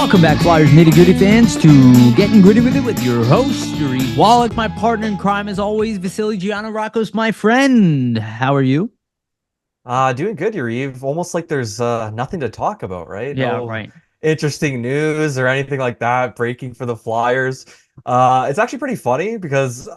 Welcome back, Flyers nitty-gritty fans, to Getting Gritty with It with your host, Yariv, Wolok, my partner in crime, as always, Vasili, Gianarakos, my friend. How are you? Doing good, Yariv. Almost like there's nothing to talk about, right? Yeah, No right. interesting news or anything like that breaking for the Flyers. It's actually pretty funny because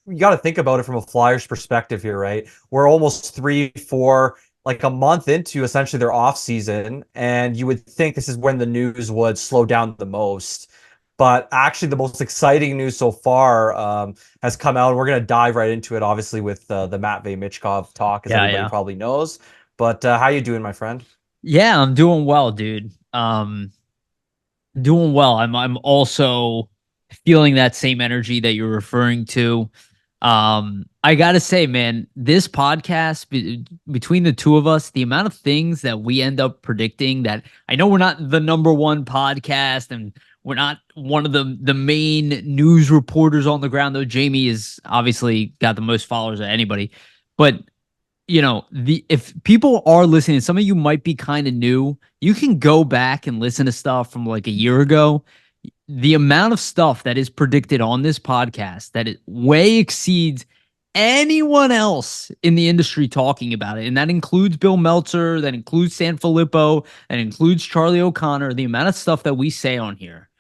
you got to think about it from a Flyers perspective here, right? We're almost three, four, like a month into essentially their off season, and you would think this is when the news would slow down the most. But actually, the most exciting news so far has come out. We're going to dive right into it, obviously, with the Matvei Michkov talk, as Yeah, everybody yeah. probably knows. But how you doing, my friend? Yeah, I'm doing well, dude. Doing well. I'm also feeling that same energy that you're referring to. I gotta say, man, this podcast between the two of us, the amount of things that we end up predicting that I know we're not the number one podcast and we're not one of the main news reporters on the ground, though Jamie is obviously got the most followers of anybody. But the if people are listening, some of you might be kind of new, you can go back and listen to stuff from like a year ago. The amount of stuff that is predicted on this podcast that it way exceeds anyone else in the industry talking about it. And that includes Bill Meltzer, that includes Sanfilippo, that includes Charlie O'Connor. The amount of stuff that we say on here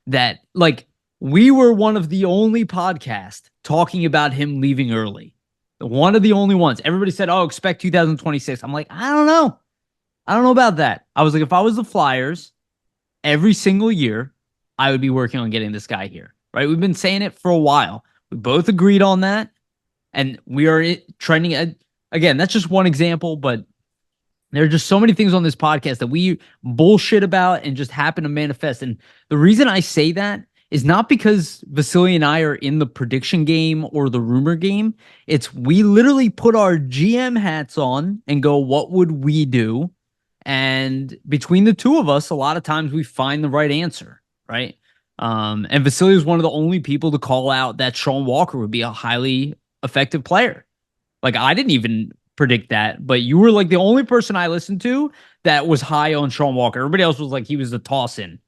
that, like, we were one of the only podcasts talking about him leaving early. One of the only ones. Everybody said, "Oh, expect 2026." I'm like, I don't know. I don't know about that. I was like, if I was the Flyers, every single year, I would be working on getting this guy here. Right? We've been saying it for a while. We both agreed on that, and we are trending. Again, that's just one example, but there are just so many things on this podcast that we bullshit about and just happen to manifest. And the reason I say that is not because Vasily and I are in the prediction game or the rumor game. It's we literally put our GM hats on and go, what would we do? And between the two of us, a lot of times we find the right answer, right? And Vasily is one of the only people to call out that Sean Walker would be a highly effective player. Like, I didn't even predict that, but you were like the only person I listened to that was high on Sean Walker. Everybody else was like he was a toss in,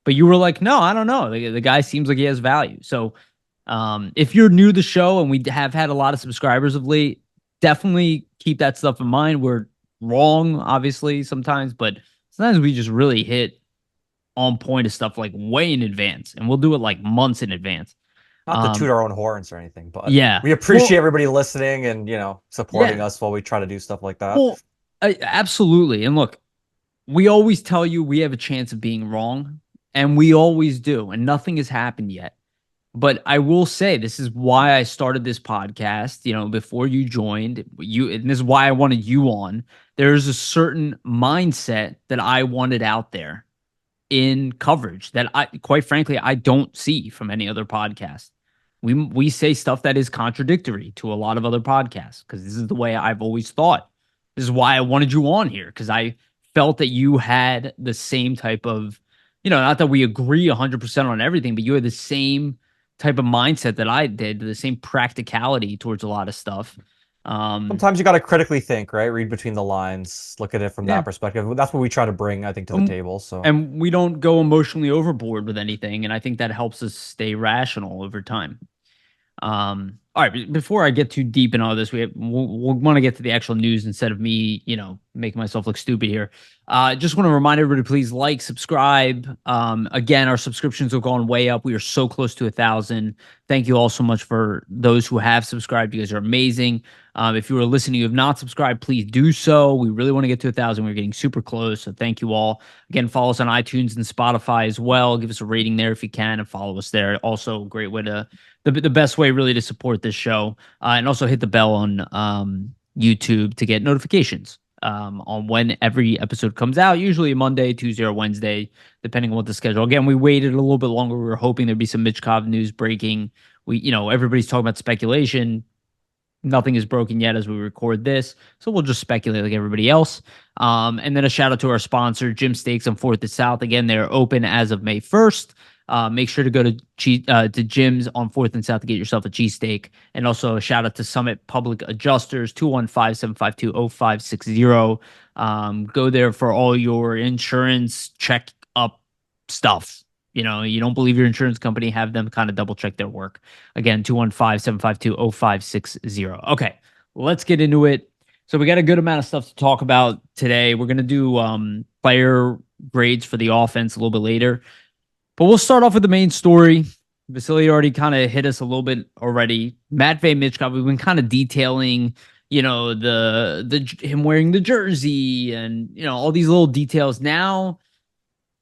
but you were like, no, I don't know. The guy seems like he has value. So, if you're new to the show, and we have had a lot of subscribers of late, definitely keep that stuff in mind. We're wrong, obviously, sometimes, but sometimes we just really hit on point of stuff like way in advance, and we'll do it like months in advance. Not to toot Um, our own horns or anything, but yeah. we appreciate Well, everybody listening and supporting yeah. us while we try to do stuff like that. Well, absolutely. And look, we always tell you we have a chance of being wrong, and we always do, and nothing has happened yet. But I will say this is why I started this podcast, before you joined, and this is why I wanted you on. There's a certain mindset that I wanted out there in coverage that I quite frankly I don't see from any other podcast. We say stuff that is contradictory to a lot of other podcasts because this is the way I've always thought. This is why I wanted you on here, because I felt that you had the same type of, not that we agree 100% on everything, but you had the same type of mindset that I did, the same practicality towards a lot of stuff. Sometimes you got to critically think, right? Read between the lines, look at it from Yeah. that perspective. That's what we try to bring, I think, to the Um, table. So. and we don't go emotionally overboard with anything, and I think that helps us stay rational over time. All right, before I get too deep in all this, we'll want to get to the actual news instead of me, making myself look stupid here. Just want to remind everybody, please like, subscribe. Again, our subscriptions have gone way up. We are so close to 1,000. Thank you all so much for those who have subscribed. You guys are amazing. If you are listening, you have not subscribed, please do so. We really want to get to 1,000. We're getting super close, so thank you all. Again, follow us on iTunes and Spotify as well. Give us a rating there if you can, and follow us there. Also, a great way to the best way really to support this show, and also hit the bell on YouTube to get notifications on when every episode comes out, usually Monday, Tuesday, or Wednesday, depending on what the schedule. Again, we waited a little bit longer. We were hoping there'd be some Michkov news breaking. Everybody's talking about speculation. Nothing is broken yet as we record this, so we'll just speculate like everybody else. And then a shout out to our sponsor, Gym Steaks on 4th and South. Again, they're open as of May 1st. Make sure to go to gyms on 4th and South to get yourself a cheesesteak. And also a shout out to Summit Public Adjusters, 215-752-0560. Go there for all your insurance check up stuff. You don't believe your insurance company, have them kind of double check their work. Again, 215-752-0560. Okay, let's get into it. So we got a good amount of stuff to talk about today. We're going to do player grades for the offense a little bit later. But we'll start off with the main story. Vasili already kind of hit us a little bit already. Matvei Michkov, we've been kind of detailing, the him wearing the jersey and all these little details. Now,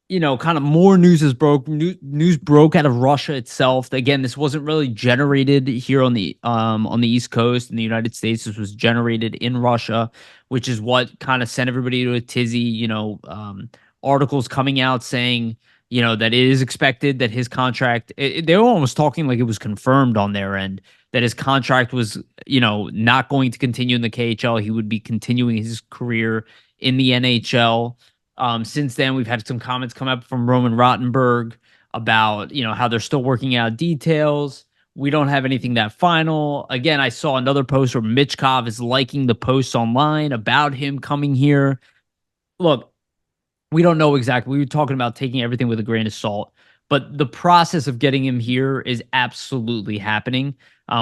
kind of more news is broke. News broke out of Russia itself. Again, this wasn't really generated here on the East Coast in the United States. This was generated in Russia, which is what kind of sent everybody to a tizzy. Articles coming out saying that it is expected that his contract. They were almost talking like it was confirmed on their end that his contract was not going to continue in the KHL. He would be continuing his career in the NHL. Since then, we've had some comments come up from Roman Rottenberg about, how they're still working out details. We don't have anything that final. Again, I saw another post where Michkov is liking the posts online about him coming here. Look, we don't know exactly. We were talking about taking everything with a grain of salt, but the process of getting him here is absolutely happening.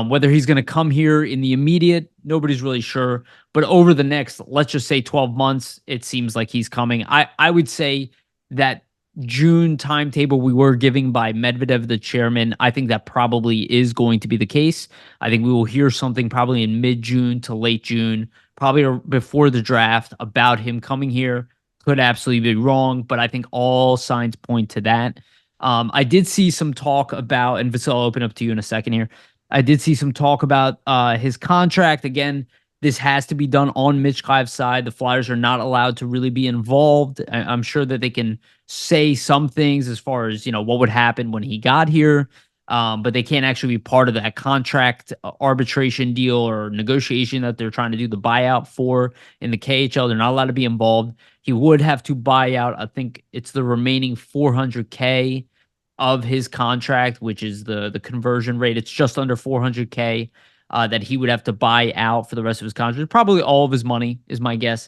Whether he's going to come here in the immediate, nobody's really sure. But over the next, let's just say 12 months, it seems like he's coming. I would say that June timetable we were giving by Medvedev, the chairman, I think that probably is going to be the case. I think we will hear something probably in mid-June to late June, probably before the draft, about him coming here. Could absolutely be wrong, but I think all signs point to that. I did see some talk about, and Vasil, I'll open up to you in a second here. I did see some talk about his contract. Again, this has to be done on Michkov's side. The Flyers are not allowed to really be involved. I'm sure that they can say some things as far as, what would happen when he got here. But they can't actually be part of that contract arbitration deal or negotiation that they're trying to do the buyout for in the KHL. They're not allowed to be involved. He would have to buy out, I think it's the remaining $400K of his contract, which is the conversion rate. It's just under $400K that he would have to buy out for the rest of his contract. Probably all of his money is my guess.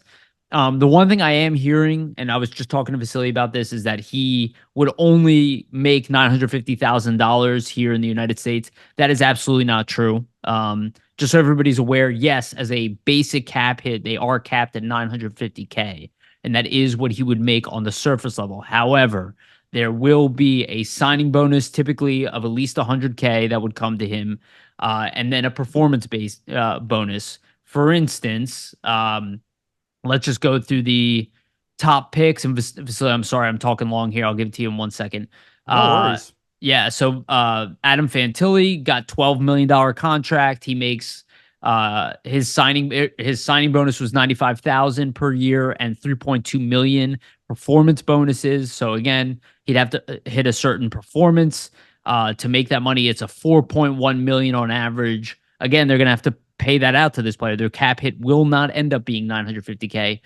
The one thing I am hearing, and I was just talking to Vasili about this, is that he would only make $950,000 here in the United States. That is absolutely not true. Just so everybody's aware, yes, as a basic cap hit, they are capped at $950K, and that is what he would make on the surface level. However, there will be a signing bonus, typically of at least $100K, that would come to him, and then a performance-based bonus. For instance, let's just go through the top picks. And I'm sorry, I'm talking long here. I'll give it to you in 1 second. No worries. Yeah, so Adam Fantilli got $12 million contract. He makes his signing bonus was $95,000 per year and $3.2 million performance bonuses. So again, he'd have to hit a certain performance to make that money. It's a $4.1 million on average. Again, they're gonna have to pay that out to this player. Their cap hit will not end up being $950K.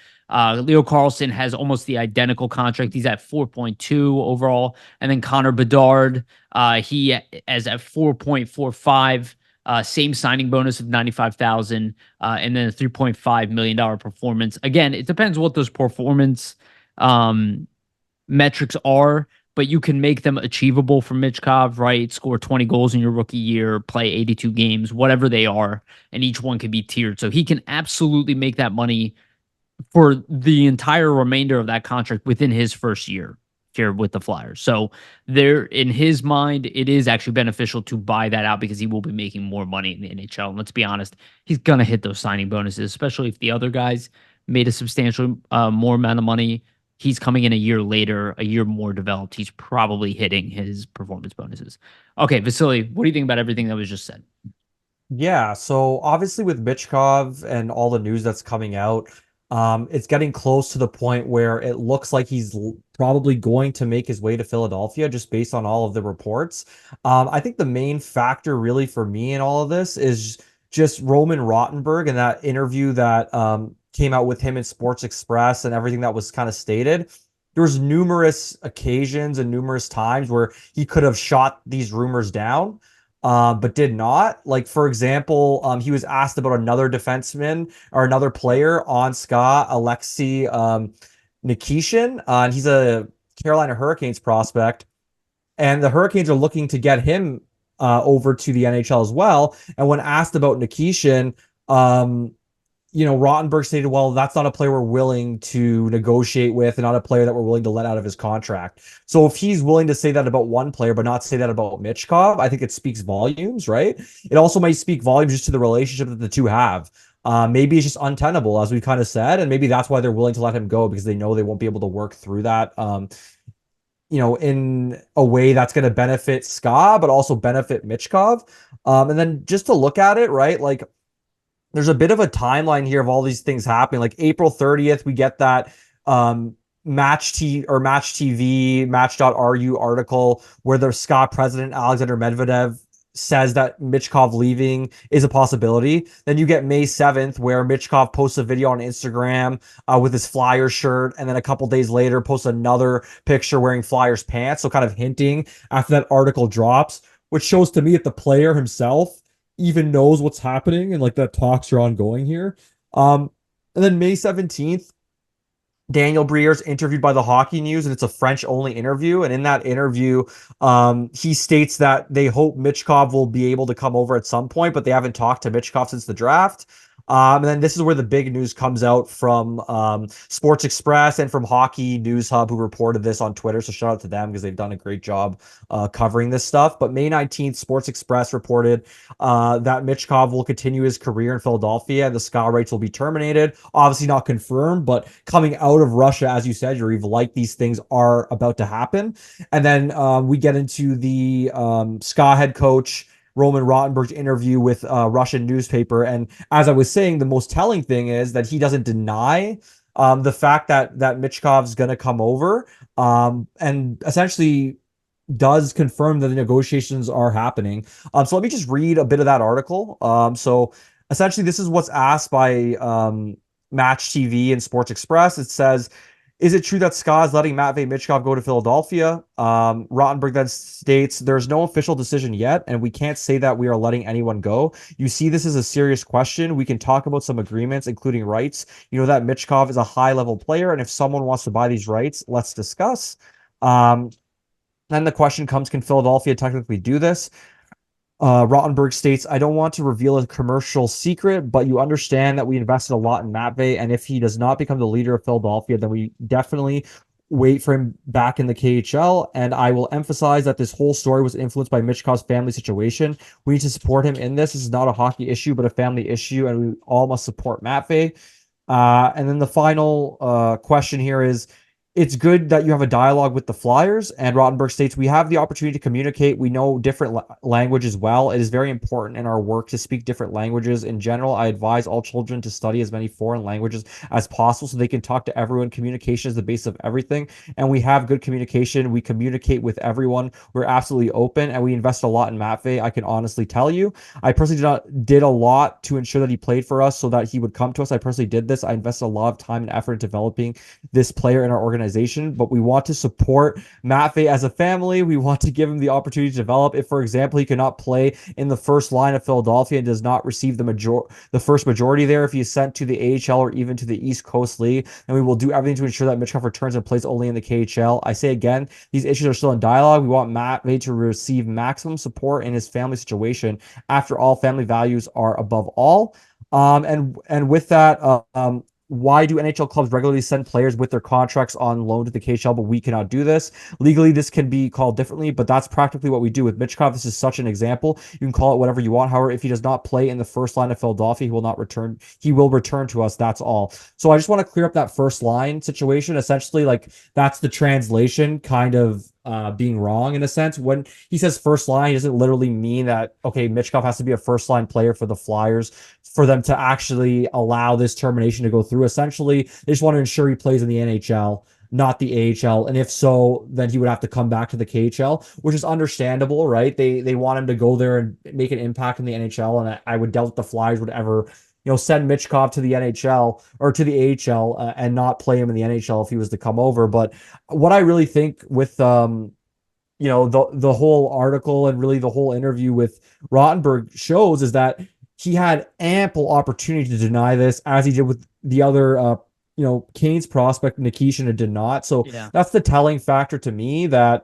Leo Carlson has almost the identical contract. He's at 4.2 overall. And then Connor Bedard, he is at 4.45. Same signing bonus of $95,000, and then a $3.5 million performance. Again, it depends what those performance metrics are, but you can make them achievable for Michkov, right? Score 20 goals in your rookie year, play 82 games, whatever they are, and each one can be tiered. So he can absolutely make that money for the entire remainder of that contract within his first year here with the Flyers. So there, in his mind, it is actually beneficial to buy that out because he will be making more money in the NHL. And let's be honest, he's going to hit those signing bonuses, especially if the other guys made a substantial more amount of money. He's coming in a year later, a year more developed. He's probably hitting his performance bonuses. Okay, Vasili, what do you think about everything that was just said? Yeah, so obviously with Michkov and all the news that's coming out, it's getting close to the point where it looks like he's probably going to make his way to Philadelphia just based on all of the reports. I think the main factor really for me in all of this is just Roman Rottenberg and that interview that came out with him in Sports Express and everything that was kind of stated. There was numerous occasions and numerous times where he could have shot these rumors down, but did not. Like, for example, he was asked about another defenseman or another player on Ska, Alexei Nikishin. And he's a Carolina Hurricanes prospect, and the Hurricanes are looking to get him over to the NHL as well. And when asked about Nikishin, um, Rottenberg stated, well, that's not a player we're willing to negotiate with and not a player that we're willing to let out of his contract. So if he's willing to say that about one player, but not say that about Michkov, I think it speaks volumes, right? It also might speak volumes just to the relationship that the two have. Maybe it's just untenable, as we kind of said, and maybe that's why they're willing to let him go because they know they won't be able to work through that. In a way that's going to benefit Ska, but also benefit Michkov. And then just to look at it, right? Like there's a bit of a timeline here of all these things happening. Like April 30th, we get that Match TV, Match.ru article where the Ska president, Alexander Medvedev, says that Michkov leaving is a possibility. Then you get May 7th, where Michkov posts a video on Instagram with his Flyers shirt, and then a couple days later posts another picture wearing Flyers pants. So kind of hinting after that article drops, which shows to me that the player himself even knows what's happening and like that talks are ongoing here. And then May 17th, Daniel Briere's interviewed by the Hockey News, and it's a French-only interview. And in that interview, he states that they hope Michkov will be able to come over at some point, but they haven't talked to Michkov since the draft. And then this is where the big news comes out from Sports Express and from Hockey News Hub, who reported this on Twitter. So shout out to them because they've done a great job covering this stuff. But May 19th, Sports Express reported that Michkov will continue his career in Philadelphia and the Ska rights will be terminated. Obviously not confirmed, but coming out of Russia, as you said, Yariv, like these things are about to happen. And then we get into the Ska head coach Roman Rottenberg's interview with a Russian newspaper. And as I was saying, the most telling thing is that he doesn't deny the fact that Michkov's going to come over, and essentially does confirm that the negotiations are happening. So let me just read a bit of that article. So essentially, this is what's asked by Match TV and Sports Express. It says, is it true that Ska is letting Matvei Michkov go to Philadelphia? Rottenberg then states, there's no official decision yet, and we can't say that we are letting anyone go. You see this is a serious question. We can talk about some agreements, including rights. You know that Michkov is a high-level player, and if someone wants to buy these rights, let's discuss. Then the question comes, can Philadelphia technically do this? Rottenberg states, I don't want to reveal a commercial secret, but you understand that we invested a lot in Matvei, and if he does not become the leader of Philadelphia, then we definitely wait for him back in the KHL. And I will emphasize that this whole story was influenced by Michkov's family situation. We need to support him in this. This is not a hockey issue, but a family issue, and we all must support Matvei. And then the final question here is, it's good that you have a dialogue with the Flyers. And Rottenberg states, we have the opportunity to communicate. We know different language as well. It is very important in our work to speak different languages. In general, I advise all children to study as many foreign languages as possible so they can talk to everyone. Communication is the base of everything. And we have good communication. We communicate with everyone. We're absolutely open, and we invest a lot in Matvei. I can honestly tell you. I personally did a lot to ensure that he played for us so that he would come to us. I personally did this. I invested a lot of time and effort in developing this player in our organization, but we want to support Matvei as a family. We want to give him the opportunity to develop. If, for example, he cannot play in the first line of Philadelphia and does not receive the first majority there, if he is sent to the AHL or even to the East Coast League, then we will do everything to ensure that Michkov returns and plays only in the KHL. I say again, these issues are still in dialogue. We want Matvei to receive maximum support in his family situation. After all, family values are above all. And with that, why do NHL clubs regularly send players with their contracts on loan to the KHL, but we cannot do this? Legally, this can be called differently, but that's practically what we do with Michkov. This is such an example. You can call it whatever you want. However, if he does not play in the first line of Philadelphia, he will not return. He will return to us. That's all. So I just want to clear up that first line situation. Essentially, like that's the translation kind of being wrong in a sense. When he says first line, he doesn't literally mean that, okay, Michkov has to be a first line player for the Flyers for them to actually allow this termination to go through. Essentially, they just want to ensure he plays in the NHL, not the AHL. And if so, then he would have to come back to the KHL, which is understandable, right? They want him to go there and make an impact in the NHL. And I would doubt the Flyers would ever send Michkov to the NHL or to the AHL and not play him in the NHL if he was to come over. But what I really think with the whole article and really the whole interview with Rottenberg shows is that he had ample opportunity to deny this, as he did with the other Kane's prospect Nikishin did not. So Yeah. that's the telling factor to me that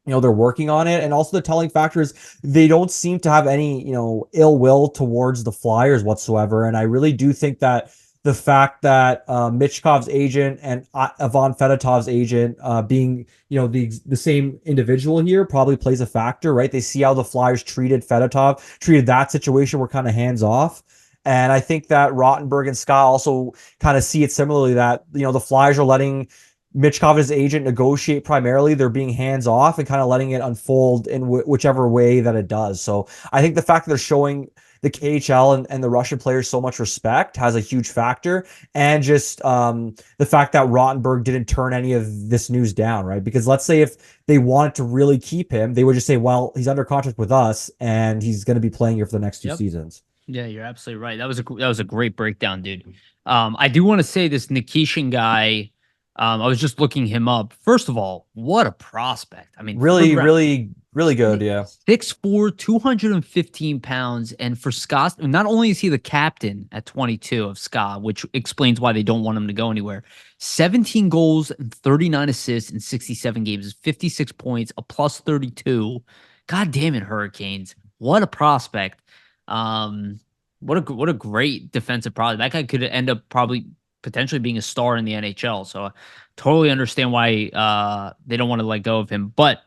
they're working on it. And also the telling factor is they don't seem to have any, ill will towards the Flyers whatsoever. And I really do think that the fact that Michkov's agent and Ivan Fedotov's agent being, the same individual here probably plays a factor, right? They see how the Flyers treated that situation, were kind of hands off. And I think that Rottenberg and Scott also kind of see it similarly that, the Flyers are letting Michkov, his agent, negotiate primarily. They're being hands off and kind of letting it unfold in whichever way that it does. So I think the fact that they're showing the KHL and the Russian players so much respect has a huge factor. And just the fact that Rottenberg didn't turn any of this news down, right? Because let's say if they wanted to really keep him, they would just say, well, he's under contract with us and he's going to be playing here for the next two Yep. seasons. Yeah, you're absolutely right. That was a great breakdown, dude. I do want to say this Nikishin guy. I was just looking him up. First of all, what a prospect! I mean, third Really, round, really, really good. Yeah. 6'4", 215 pounds, and for Scott, not only is he the captain at 22 of Scott, which explains why they don't want him to go anywhere. 17 goals and 39 assists in 67 games, 56 points, a plus 32. God damn it, Hurricanes! What a prospect! What a great defensive product. That guy could end up probably potentially being a star in the NHL. So I totally understand why they don't want to let go of him. But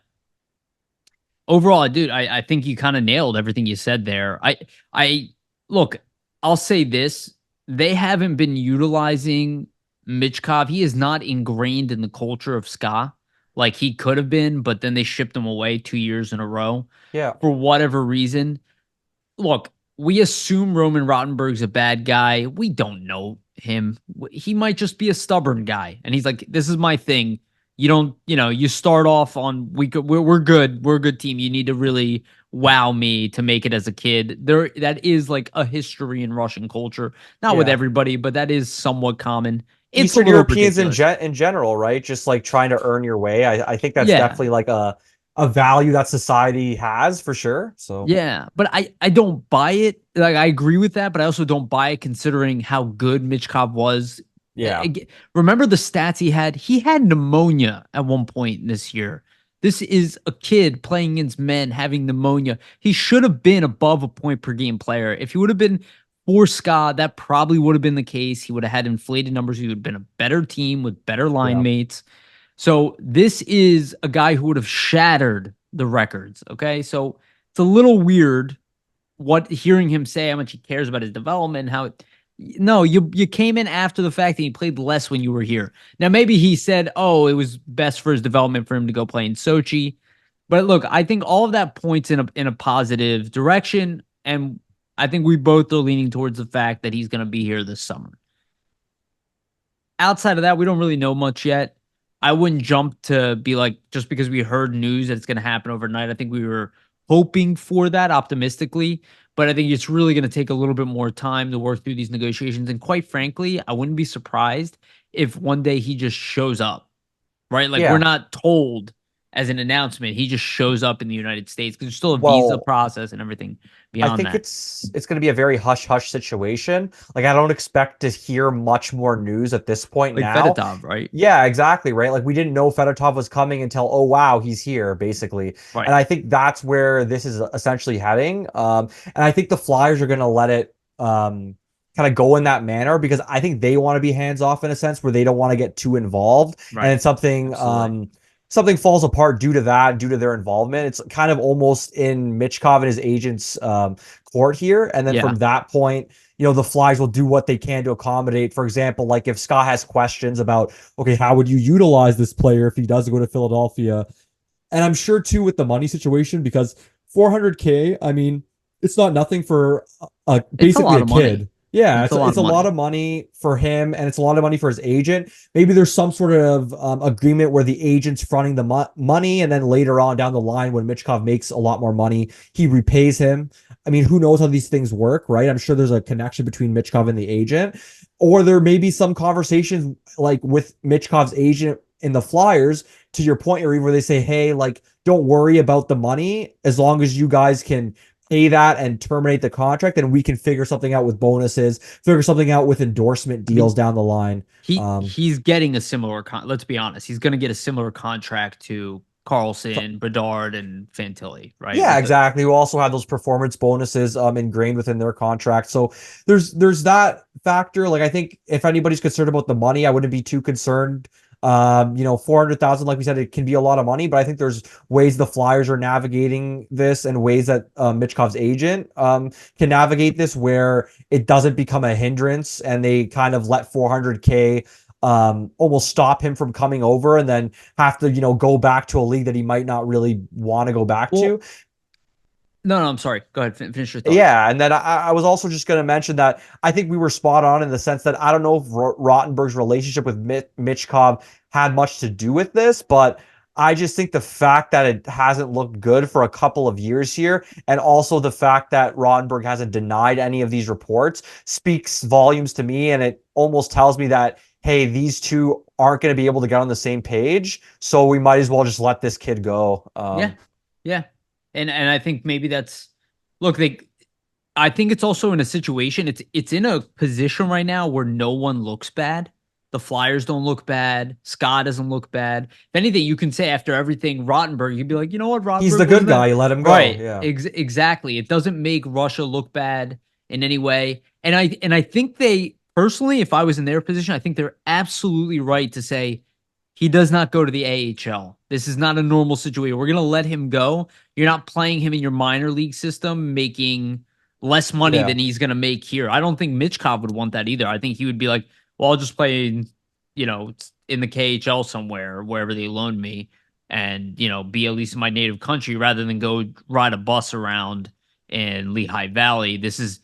overall, dude, I think you kind of nailed everything you said there. I look, I'll say this. They haven't been utilizing Michkov. He is not ingrained in the culture of ska like he could have been, but then they shipped him away 2 years in a row Yeah. for whatever reason. Look, we assume Roman Rottenberg's a bad guy. We don't know him. He might just be a stubborn guy. And he's like, this is my thing. You don't, you start off on we're good. We're a good team. You need to really wow me to make it as a kid. That is like a history in Russian culture. Not with Yeah. everybody, but that is somewhat common. It's a Eastern little Europeans ridiculous. in general, right? Just like trying to earn your way. I think that's Yeah. definitely like a value that society has for sure. So Yeah, but I don't buy it. Like I agree with that, but I also don't buy it considering how good Michkov was. yeah. Remember the stats he had? He had pneumonia at one point this year. This is a kid playing against men having pneumonia. He should have been above a point per game player. If he would have been for Ska, that probably would have been the case. He would have had inflated numbers. He would have been a better team with better line Yeah. mates. So this is a guy who would have shattered the records. Okay. So it's a little weird hearing him say how much he cares about his development, no, you came in after the fact that he played less when you were here. Now maybe he said, oh, it was best for his development for him to go play in Sochi. But look, I think all of that points in a positive direction. And I think we both are leaning towards the fact that he's going to be here this summer. Outside of that, we don't really know much yet. I wouldn't jump to be like, just because we heard news that it's going to happen overnight. I think we were hoping for that optimistically, but I think it's really going to take a little bit more time to work through these negotiations. And quite frankly, I wouldn't be surprised if one day he just shows up, right? Like we're Yeah. not told as an announcement. He just shows up in the United States because there's still a visa Well, process and everything I beyond think that. it's going to be a very hush hush situation. Like I don't expect to hear much more news at this point Like now. Fedotov, right? Yeah, exactly, right? Like we didn't know Fedotov was coming until, oh wow, he's here, basically. Right. And I think that's where this is essentially heading. And I think the Flyers are going to let it kind of go in that manner because I think they want to be hands off in a sense where they don't want to get too involved. And Right. it's something Absolutely. something falls apart due to that, due to their involvement. It's kind of almost in Michkov and his agent's court here. And then Yeah. from that point, the Flyers will do what they can to accommodate. For example, like if Scott has questions about, okay, how would you utilize this player if he does go to Philadelphia? And I'm sure too with the money situation because 400K, I mean, it's not nothing for It's a basically lot a of kid. money. Yeah, It's a lot it's of a lot money. of money for him, and it's a lot of money for his agent. Maybe there's some sort of agreement where the agent's fronting the money, and then later on down the line, when Michkov makes a lot more money, he repays him. I mean, who knows how these things work, right? I'm sure there's a connection between Michkov and the agent, or there may be some conversations like with Michkov's agent in the Flyers. To your point, Yariv, where they say, "Hey, like, don't worry about the money as long as you guys can." pay that and terminate the contract, then we can figure something out with bonuses, figure something out with endorsement I mean, deals down the line. he's getting a similar let's be honest, he's going to get a similar contract to Carlson, Bedard, and Fantilli, right? Yeah, With the exactly. Who also have those performance bonuses ingrained within their contract. So there's that factor. Like I think if anybody's concerned about the money, I wouldn't be too concerned. 400,000, like we said, it can be a lot of money, but I think there's ways the Flyers are navigating this and ways that Michkov's agent can navigate this where it doesn't become a hindrance and they kind of let 400K almost stop him from coming over and then have to, go back to a league that he might not really want to go back well, to. no, I'm sorry. Go ahead, finish your thought. Yeah, and then I was also just going to mention that I think we were spot on in the sense that I don't know if Rottenberg's relationship with Michkov had much to do with this, but I just think the fact that it hasn't looked good for a couple of years here, and also the fact that Rottenberg hasn't denied any of these reports, speaks volumes to me, and it almost tells me that, hey, these two aren't going to be able to get on the same page, so we might as well just let this kid go. Yeah, yeah, and I think maybe that's look. I think it's also in a situation. It's in a position right now where no one looks bad. The Flyers don't look bad. Scott doesn't look bad. If anything, you can say after everything, Rottenberg, you'd be like, you know what, He's the Rottenberg good wasn't guy. that You let him go. right? Yeah. Exactly. It doesn't make Russia look bad in any way. And I think they personally, if I was in their position, I think they're absolutely right to say he does not go to the AHL. This is not a normal situation. We're gonna let him go. You're not playing him in your minor league system, making less money Yeah. than he's gonna make here. I don't think Michkov would want that either. I think he would be like, well, I'll just play in the KHL somewhere, wherever they loan me, and be at least in my native country rather than go ride a bus around in Lehigh Valley. This is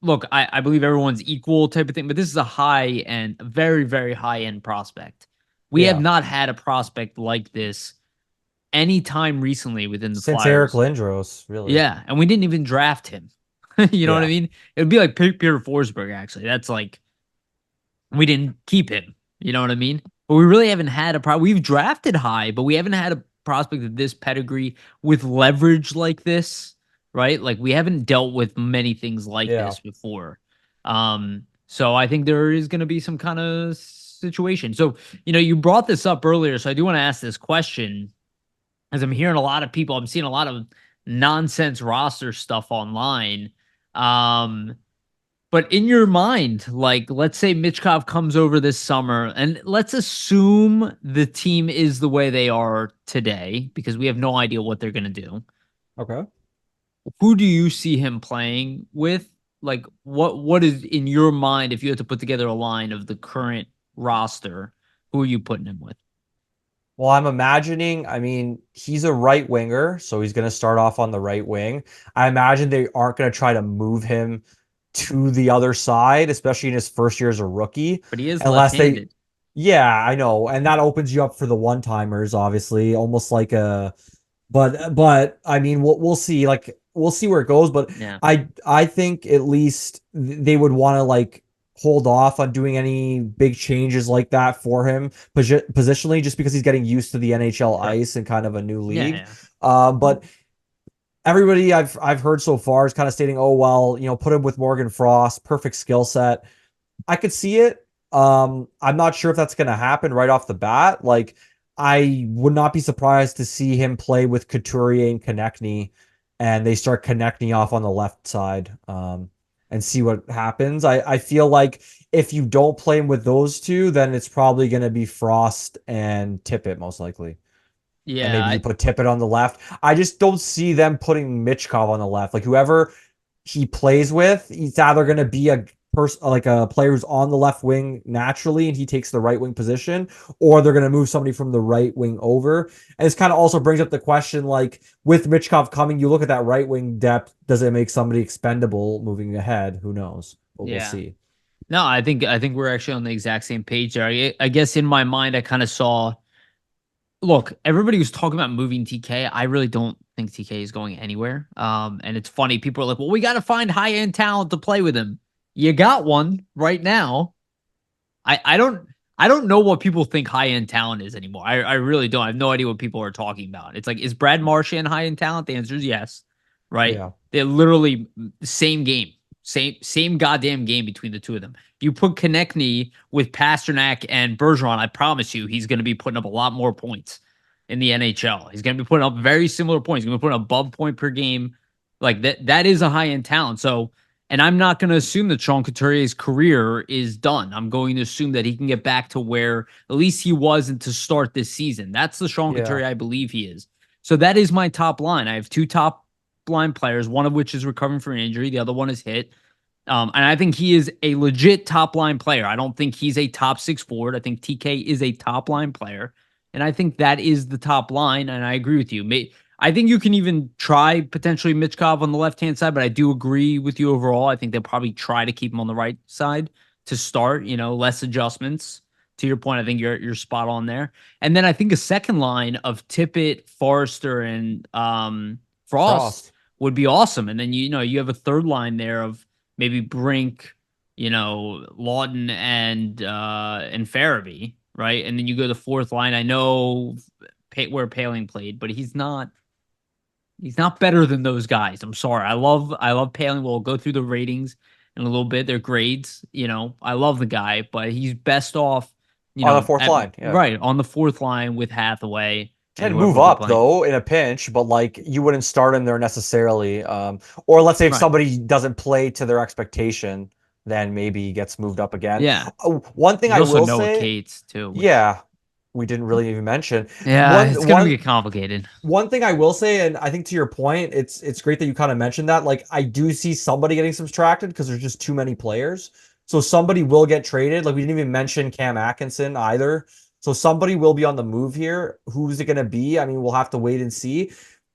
look, I believe everyone's equal type of thing, but this is a high end, very, very high end prospect. We have Yeah. not had a prospect like this anytime recently within the Since Eric Flyers. Lindros, really. Yeah, and we didn't even draft him. You know what I Yeah. mean? It would be like Peter Forsberg, actually. That's like we didn't keep him. You know what I mean? But we really haven't had a We've drafted high, but we haven't had a prospect of this pedigree with leverage like this, right? Like we haven't dealt with many things like Yeah. this before. So I think there is going to be some kind of situation. So, you brought this up earlier, so I do want to ask this question as I'm hearing a lot of people, I'm seeing a lot of nonsense roster stuff online. Um, but in your mind, like, let's say Michkov comes over this summer, and let's assume the team is the way they are today, because we have no idea what they're going to do. Okay. Who do you see him playing with? Like, what is in your mind if you had to put together a line of the current roster? Who are you putting him with? Well, I'm imagining, I mean, he's a right winger, so he's going to start off on the right wing. I imagine they aren't going to try to move him to the other side, especially in his first year as a rookie, But he is unless they, left-handed. yeah, I know. And that opens you up for the one-timers, obviously, almost like a, but I mean, we'll see. Like we'll see where it goes. But Yeah. I think at least they would want to like hold off on doing any big changes like that for him positionally, just because he's getting used to the NHL Sure. ice and kind of a new Yeah, league. yeah. But everybody I've heard so far is kind of stating, oh well, put him with Morgan Frost, perfect skill set. I could see it. I'm not sure if that's going to happen right off the bat. Like, I would not be surprised to see him play with Couturier and Konechny, and they start Konechny off on the left side, and see what happens. I feel like if you don't play him with those two, then it's probably going to be Frost and Tippett most likely. And Yeah, maybe you put Tippett on the left. I just don't see them putting Michkov on the left. Like whoever he plays with, he's either going to be a person like a player who's on the left wing naturally and he takes the right wing position, or they're going to move somebody from the right wing over. And this kind of also brings up the question, like with Michkov coming, you look at that right wing depth, does it make somebody expendable moving ahead? Who knows? But we'll yeah. see. No, I think we're actually on the exact same page there. I guess in my mind, I kind of saw. Look, everybody was talking about moving TK. I really don't think TK is going anywhere. And it's funny. People are like, "Well, we got to find high end talent to play with him." You got one right now. I don't know what people think high end talent is anymore. I really don't. I have no idea what people are talking about. It's like, is Brad Marchand high end talent? The answer is yes. right? Yeah. They're literally same game, same goddamn game between the two of them. You put Konechny with Pasternak and Bergeron, I promise you, he's going to be putting up a lot more points in the NHL. He's going to be putting up very similar points. He's going to be putting above point per game. Like that, that is a high end talent. So, and I'm not going to assume that Sean Couturier's career is done. I'm going to assume that he can get back to where at least he wasn't to start this season. That's the Sean Yeah. Couturier I believe he is. So that is my top line. I have two top line players, one of which is recovering from an injury, the other one is hit. And I think he is a legit top line player. I don't think he's a top six forward. I think TK is a top line player. And I think that is the top line. And I agree with you. I think you can even try potentially Michkov on the left hand side, but I do agree with you overall. I think they'll probably try to keep him on the right side to start, less adjustments. To your point, I think you're spot on there. And then I think a second line of Tippett, Forrester, and Frost Frost. would be awesome. And then you have a third line there of maybe Brink, Lawton and Farabee, right? And then you go to the fourth line. I know where Paling played, but he's not better than those guys. I'm sorry. I love Paling. We'll go through the ratings in a little bit, their grades. I love the guy, but he's best off, On the fourth line. Yeah. right on the fourth line with Hathaway and Can whoever move will be up playing. though in a pinch, but like you wouldn't start him there necessarily. Or let's say if Right. somebody doesn't play to their expectation, then maybe he gets moved up again. Yeah. One thing There's I also will Noah say, Cates too, which yeah, we didn't really even mention. yeah, One it's gonna one get complicated. one thing I will say, and I think to your point, it's great that you kind of mentioned that. Like I do see somebody getting subtracted because there's just too many players. So somebody will get traded. Like we didn't even mention Cam Atkinson either. So somebody will be on the move here. Who's it going to be? I mean, we'll have to wait and see.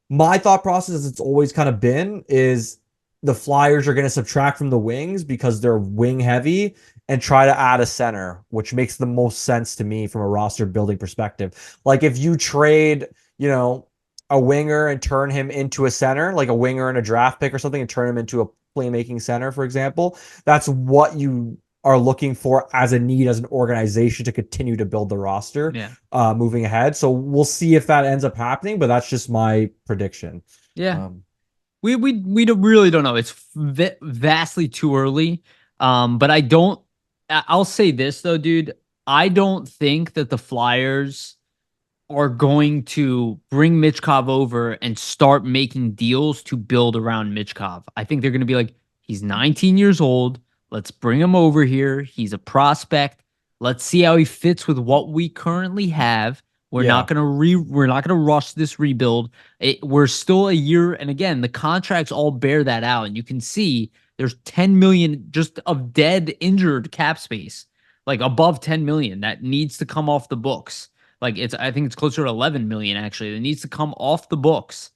My thought process, as it's always kind of been, is the Flyers are going to subtract from the wings because they're wing heavy and try to add a center, which makes the most sense to me from a roster building perspective. Like if you trade, a winger and turn him into a center, like a winger and a draft pick or something, and turn him into a playmaking center, for example, that's what you are looking for as a need as an organization to continue to build the roster Yeah. moving ahead. So we'll see if that ends up happening, but that's just my prediction. Yeah. Um, We really don't know. It's vastly too early. But I'll say this though, dude. I don't think that the Flyers are going to bring Michkov over and start making deals to build around Michkov. I think they're going to be like, he's 19 years old. Let's bring him over here. He's a prospect. Let's see how he fits with what we currently have. yeah, We're not gonna rush this rebuild. We're still a year, and again, the contracts all bear that out, and you can see there's 10 million just of dead injured cap space, like above 10 million that needs to come off the books. Like I think it's closer to 11 million actually. That needs to come off the books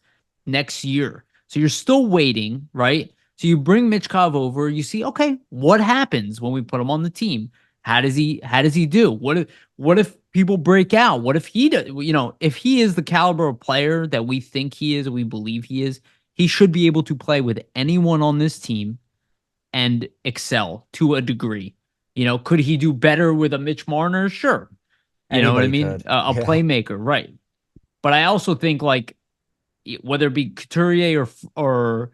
next year. So you're still waiting, right? So you bring Michkov over, you see, okay, what happens when we put him on the team? How does he do? What if people break out? What if he does, if he is the caliber of player that we think he is, or we believe he is, he should be able to play with anyone on this team and excel to a degree. Could he do better with a Mitch Marner? Sure. You know what I anybody mean? could. A Yeah, playmaker, right? But I also think like whether it be Couturier or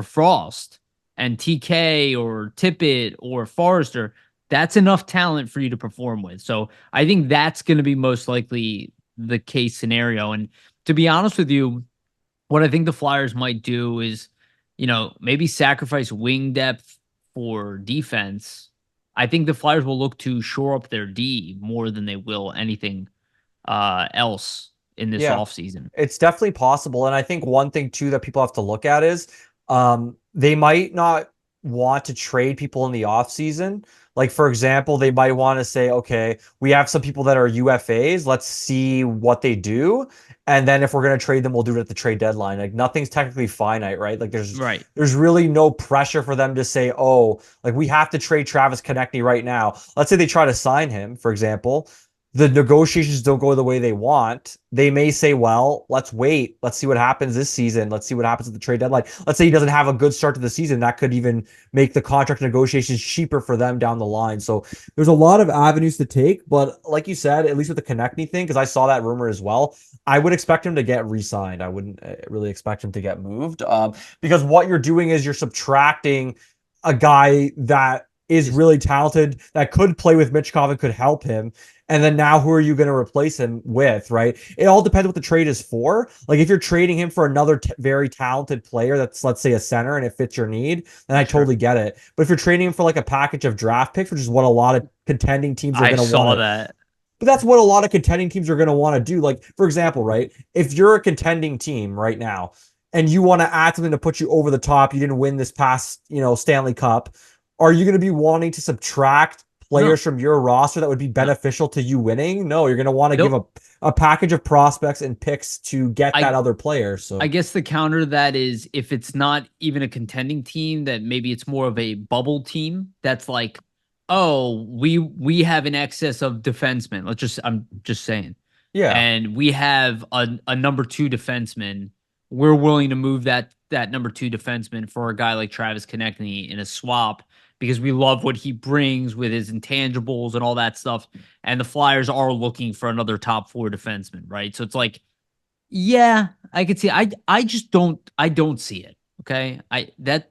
Frost and TK or Tippett or Forrester, that's enough talent for you to perform with. So I think that's going to be most likely the case scenario. And to be honest with you, what I think the Flyers might do is, maybe sacrifice wing depth for defense. I think the Flyers will look to shore up their D more than they will anything else in this yeah. offseason. It's definitely possible. And I think one thing too that people have to look at is they might not want to trade people in the off season. Like for example, they might want to say, okay, we have some people that are UFAs. Let's see what they do. And then if we're going to trade them, we'll do it at the trade deadline. Like nothing's technically finite, right? Like there's Right. there's really no pressure for them to say, oh, like we have to trade Travis Konechny right now. Let's say they try to sign him, for example. the negotiations don't go the way they want, they may say, well, let's wait. Let's see what happens this season. Let's see what happens at the trade deadline. Let's say he doesn't have a good start to the season. That could even make the contract negotiations cheaper for them down the line. So there's a lot of avenues to take. But like you said, at least with the Konechny thing, because I saw that rumor as well, I would expect him to get re-signed. I wouldn't really expect him to get moved, because what you're doing is you're subtracting a guy that is really talented, that could play with Michkov and could help him. And then now, who are you going to replace him with, right? It all depends what the trade is for. Like, if you're trading him for another very talented player that's, let's say, a center and it fits your need, then I totally get it. But if you're trading him for like a package of draft picks, which is what a lot of contending teams are I going to want saw to, that. but that's what a lot of contending teams are going to want to do. Like, for example, right? If you're a contending team right now and you want to add something to put you over the top, you didn't win this past, Stanley Cup, are you going to be wanting to subtract No, players from your roster that would be no, beneficial to you winning? No, you're going to want to give nope. a package of prospects and picks to get that I other player. I So, guess the counter to that is if it's not even a contending team, that maybe it's more of a bubble team that's like, oh, we have an excess of defensemen. I'm just saying. yeah. And we have a number two defenseman. We're willing to move that number two defenseman for a guy like Travis Konechny in a swap because we love what he brings with his intangibles and all that stuff. And the Flyers are looking for another top four defenseman, right? So it's like, yeah, I could see. I just don't see it. Okay, that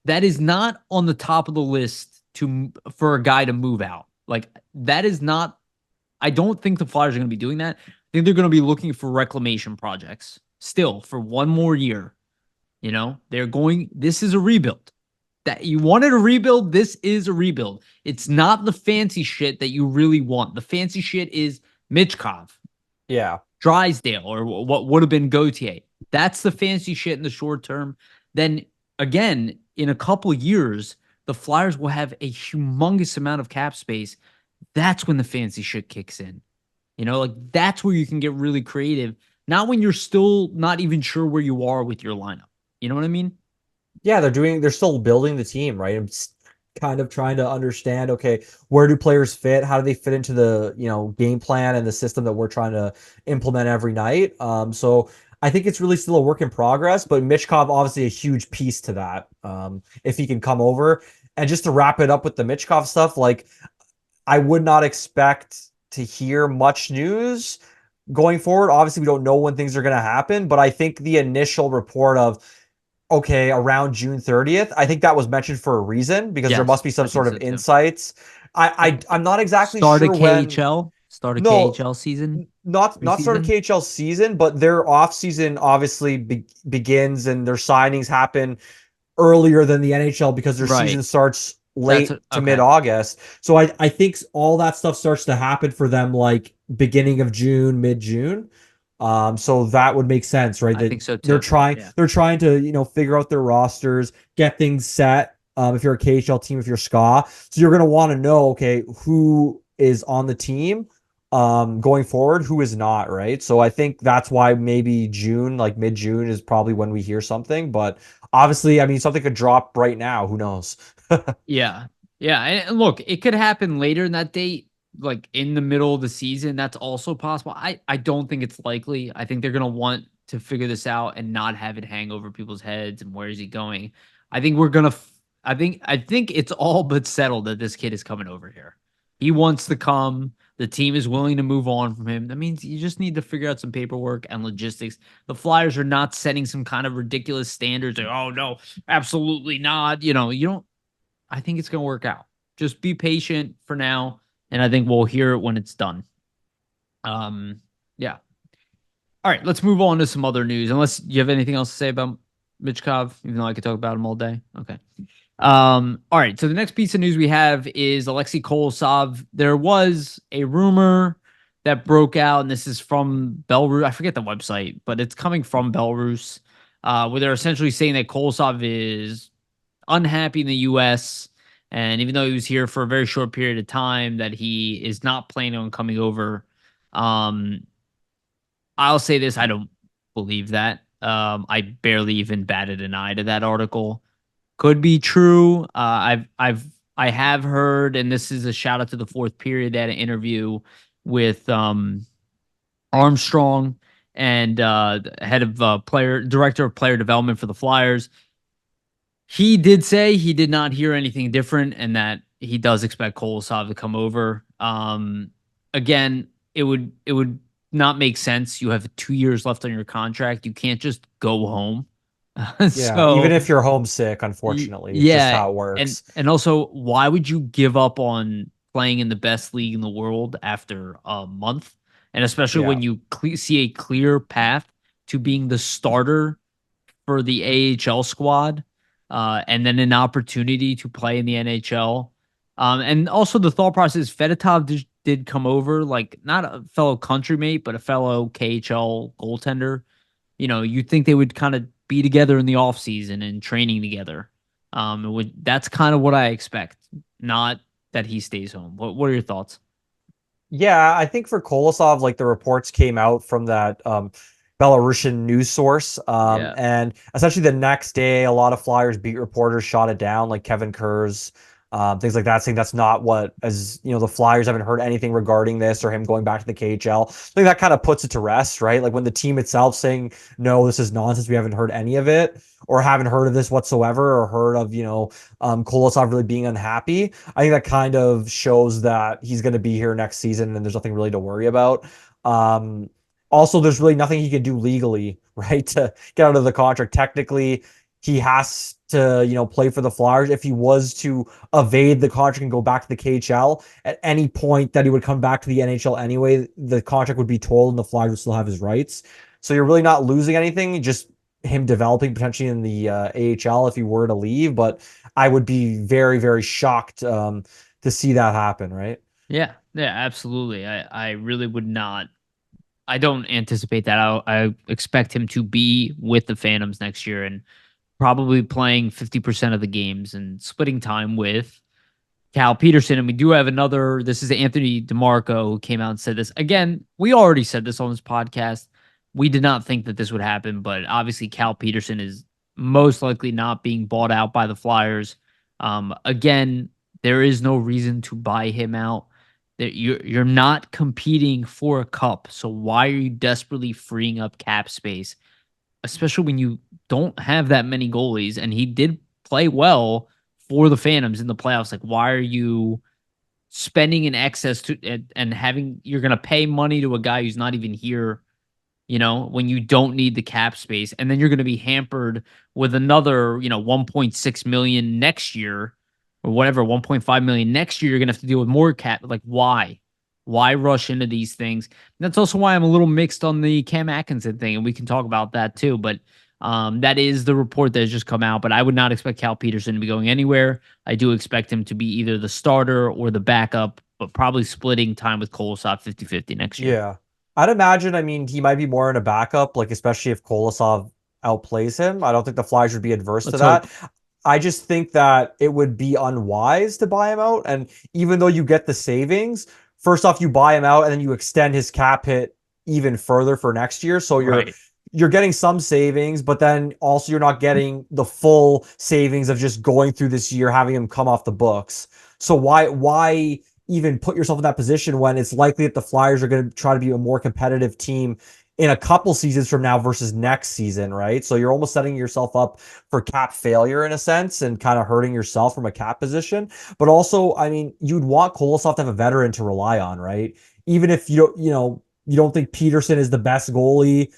is not on the top of the list for a guy to move out. Like that is not. I don't think the Flyers are going to be doing that. I think they're going to be looking for reclamation projects still for one more year. They're going. This is a rebuild. That you wanted a rebuild. This is a rebuild. It's not the fancy shit that you really want. The fancy shit is Michkov, Yeah. Drysdale, or what would have been Gauthier. That's the fancy shit in the short term. Then again, in a couple years, the Flyers will have a humongous amount of cap space. That's when the fancy shit kicks in. Like that's where you can get really creative. Not when you're still not even sure where you are with your lineup. You know what I mean? Yeah, they're still building the team, right? I'm kind of trying to understand, okay, where do players fit? How do they fit into the, game plan and the system that we're trying to implement every night? So I think it's really still a work in progress, but Michkov obviously a huge piece to that. If he can come over. And just to wrap it up with the Michkov stuff, like I would not expect to hear much news going forward. Obviously, we don't know when things are going to happen, but I think the initial report of okay, around June 30th. I think that was mentioned for a reason because there must Yes, be some I think sort of so too. insights. I'm not exactly Start a sure when. KHL, start a No, KHL season, not start a preseason. KHL season, but their off season obviously begins and their signings happen earlier than the NHL because their season Right. starts That's late to mid okay. August. So I think all that stuff starts to happen for them like beginning of June, mid June. So that would make sense, right? I That think so they're too. trying Yeah. they're trying to, figure out their rosters, get things set. If you're a KHL team, if you're SCA. So you're gonna want to know, okay, who is on the team going forward, who is not, right? So I think that's why maybe June, like mid-June, is probably when we hear something. But obviously, I mean, something could drop right now. Who knows? Yeah. Yeah. And look, it could happen later in that date, like in the middle of the season. That's also possible. I don't think it's likely. I think they're gonna want to figure this out and not have it hang over people's heads and where is he going. I think we're gonna I think it's all but settled that this kid is coming over here. He wants to come. The team is willing to move on from him. That means you just need to figure out some paperwork and logistics. The Flyers are not setting some kind of ridiculous standards. Like, oh no, absolutely not. You don't. I think it's going to work out. Just be patient for now, and I think we'll hear it when it's done. Yeah. All right, let's move on to some other news. Unless you have anything else to say about Michkov, even though I could talk about him all day. Okay. All right. So the next piece of news we have is Alexei Kolosov. There was a rumor that broke out, and this is from Belarus. I forget the website, but it's coming from Belarus, where they're essentially saying that Kolosov is unhappy in the U.S. And even though he was here for a very short period of time, that he is not planning on coming over. Um, I'll say this: I don't believe that. I barely even batted an eye to that article. Could be true. I have heard, and this is a shout out to the fourth period. They had an interview with Armstrong and head of director of player development for the Flyers. He did say he did not hear anything different, and that he does expect Kolosov to come over. Again, it would not make sense. You have 2 years left on your contract. You can't just go home. Yeah, even so if you're homesick, unfortunately, it's just yeah, how it and works. also, why would you give up on playing in the best league in the world after a month? And especially Yeah. when you see a clear path to being the starter for the AHL squad, and then an opportunity to play in the NHL. And also the thought process, Fedotov did come over, like not a fellow country mate, but a fellow KHL goaltender. You'd think they would kind of be together in the off season and training together. That's kind of what I expect, not that he stays home. What are your thoughts? Yeah, I think for Kolosov, like the reports came out from that Belarusian news source. Yeah. And essentially the next day, a lot of Flyers beat reporters shot it down, like Kevin Kurz, things like that, saying that's not what, as you know, the Flyers haven't heard anything regarding this or him going back to the KHL. I think that kind of puts it to rest, right? Like when the team itself saying, no, this is nonsense, we haven't heard any of it, or haven't heard of this whatsoever, or heard of, Kolosov really being unhappy. I think that kind of shows that he's going to be here next season and there's nothing really to worry about. Um, Also, there's really nothing he can do legally, right, to get out of the contract. Technically, he has to, play for the Flyers. If he was to evade the contract and go back to the KHL at any point that he would come back to the NHL anyway, the contract would be told and the Flyers would still have his rights. So you're really not losing anything, just him developing potentially in the AHL if he were to leave. But I would be very, very shocked to see that happen, right? Yeah, yeah, absolutely. I really would not. I don't anticipate that. I expect him to be with the Phantoms next year and probably playing 50% of the games and splitting time with Cal Peterson. And we do have another. This is Anthony DeMarco who came out and said this. Again, we already said this on this podcast. We did not think that this would happen, but obviously Cal Peterson is most likely not being bought out by the Flyers. Again, there is no reason to buy him out. That you're not competing for a cup, so why are you desperately freeing up cap space, especially when you don't have that many goalies? And he did play well for the Phantoms in the playoffs. Like, why are you spending in excess to and having you're gonna pay money to a guy who's not even here, when you don't need the cap space, and then you're gonna be hampered with another, 1.6 million next year or whatever, 1.5 million next year, you're gonna have to deal with more cap. Like, why? Why rush into these things? And that's also why I'm a little mixed on the Cam Atkinson thing, and we can talk about that too. But that is the report that has just come out. But I would not expect Cal Peterson to be going anywhere. I do expect him to be either the starter or the backup, but probably splitting time with Kolosov 50-50 next year. Yeah. I'd imagine, he might be more in a backup, like especially if Kolosov outplays him. I don't think the Flyers would be adverse to Let's that. hope. I just think that it would be unwise to buy him out. And even though you get the savings, first off, you buy him out and then you extend his cap hit even further for next year. So you're Right. you're getting some savings, but then also you're not getting the full savings of just going through this year, having him come off the books. So why even put yourself in that position when it's likely that the Flyers are going to try to be a more competitive team in a couple seasons from now versus next season, right? So you're almost setting yourself up for cap failure in a sense and kind of hurting yourself from a cap position. But also, you'd want Kolosov to have a veteran to rely on, right? Even if you don't think Peterson is the best goalie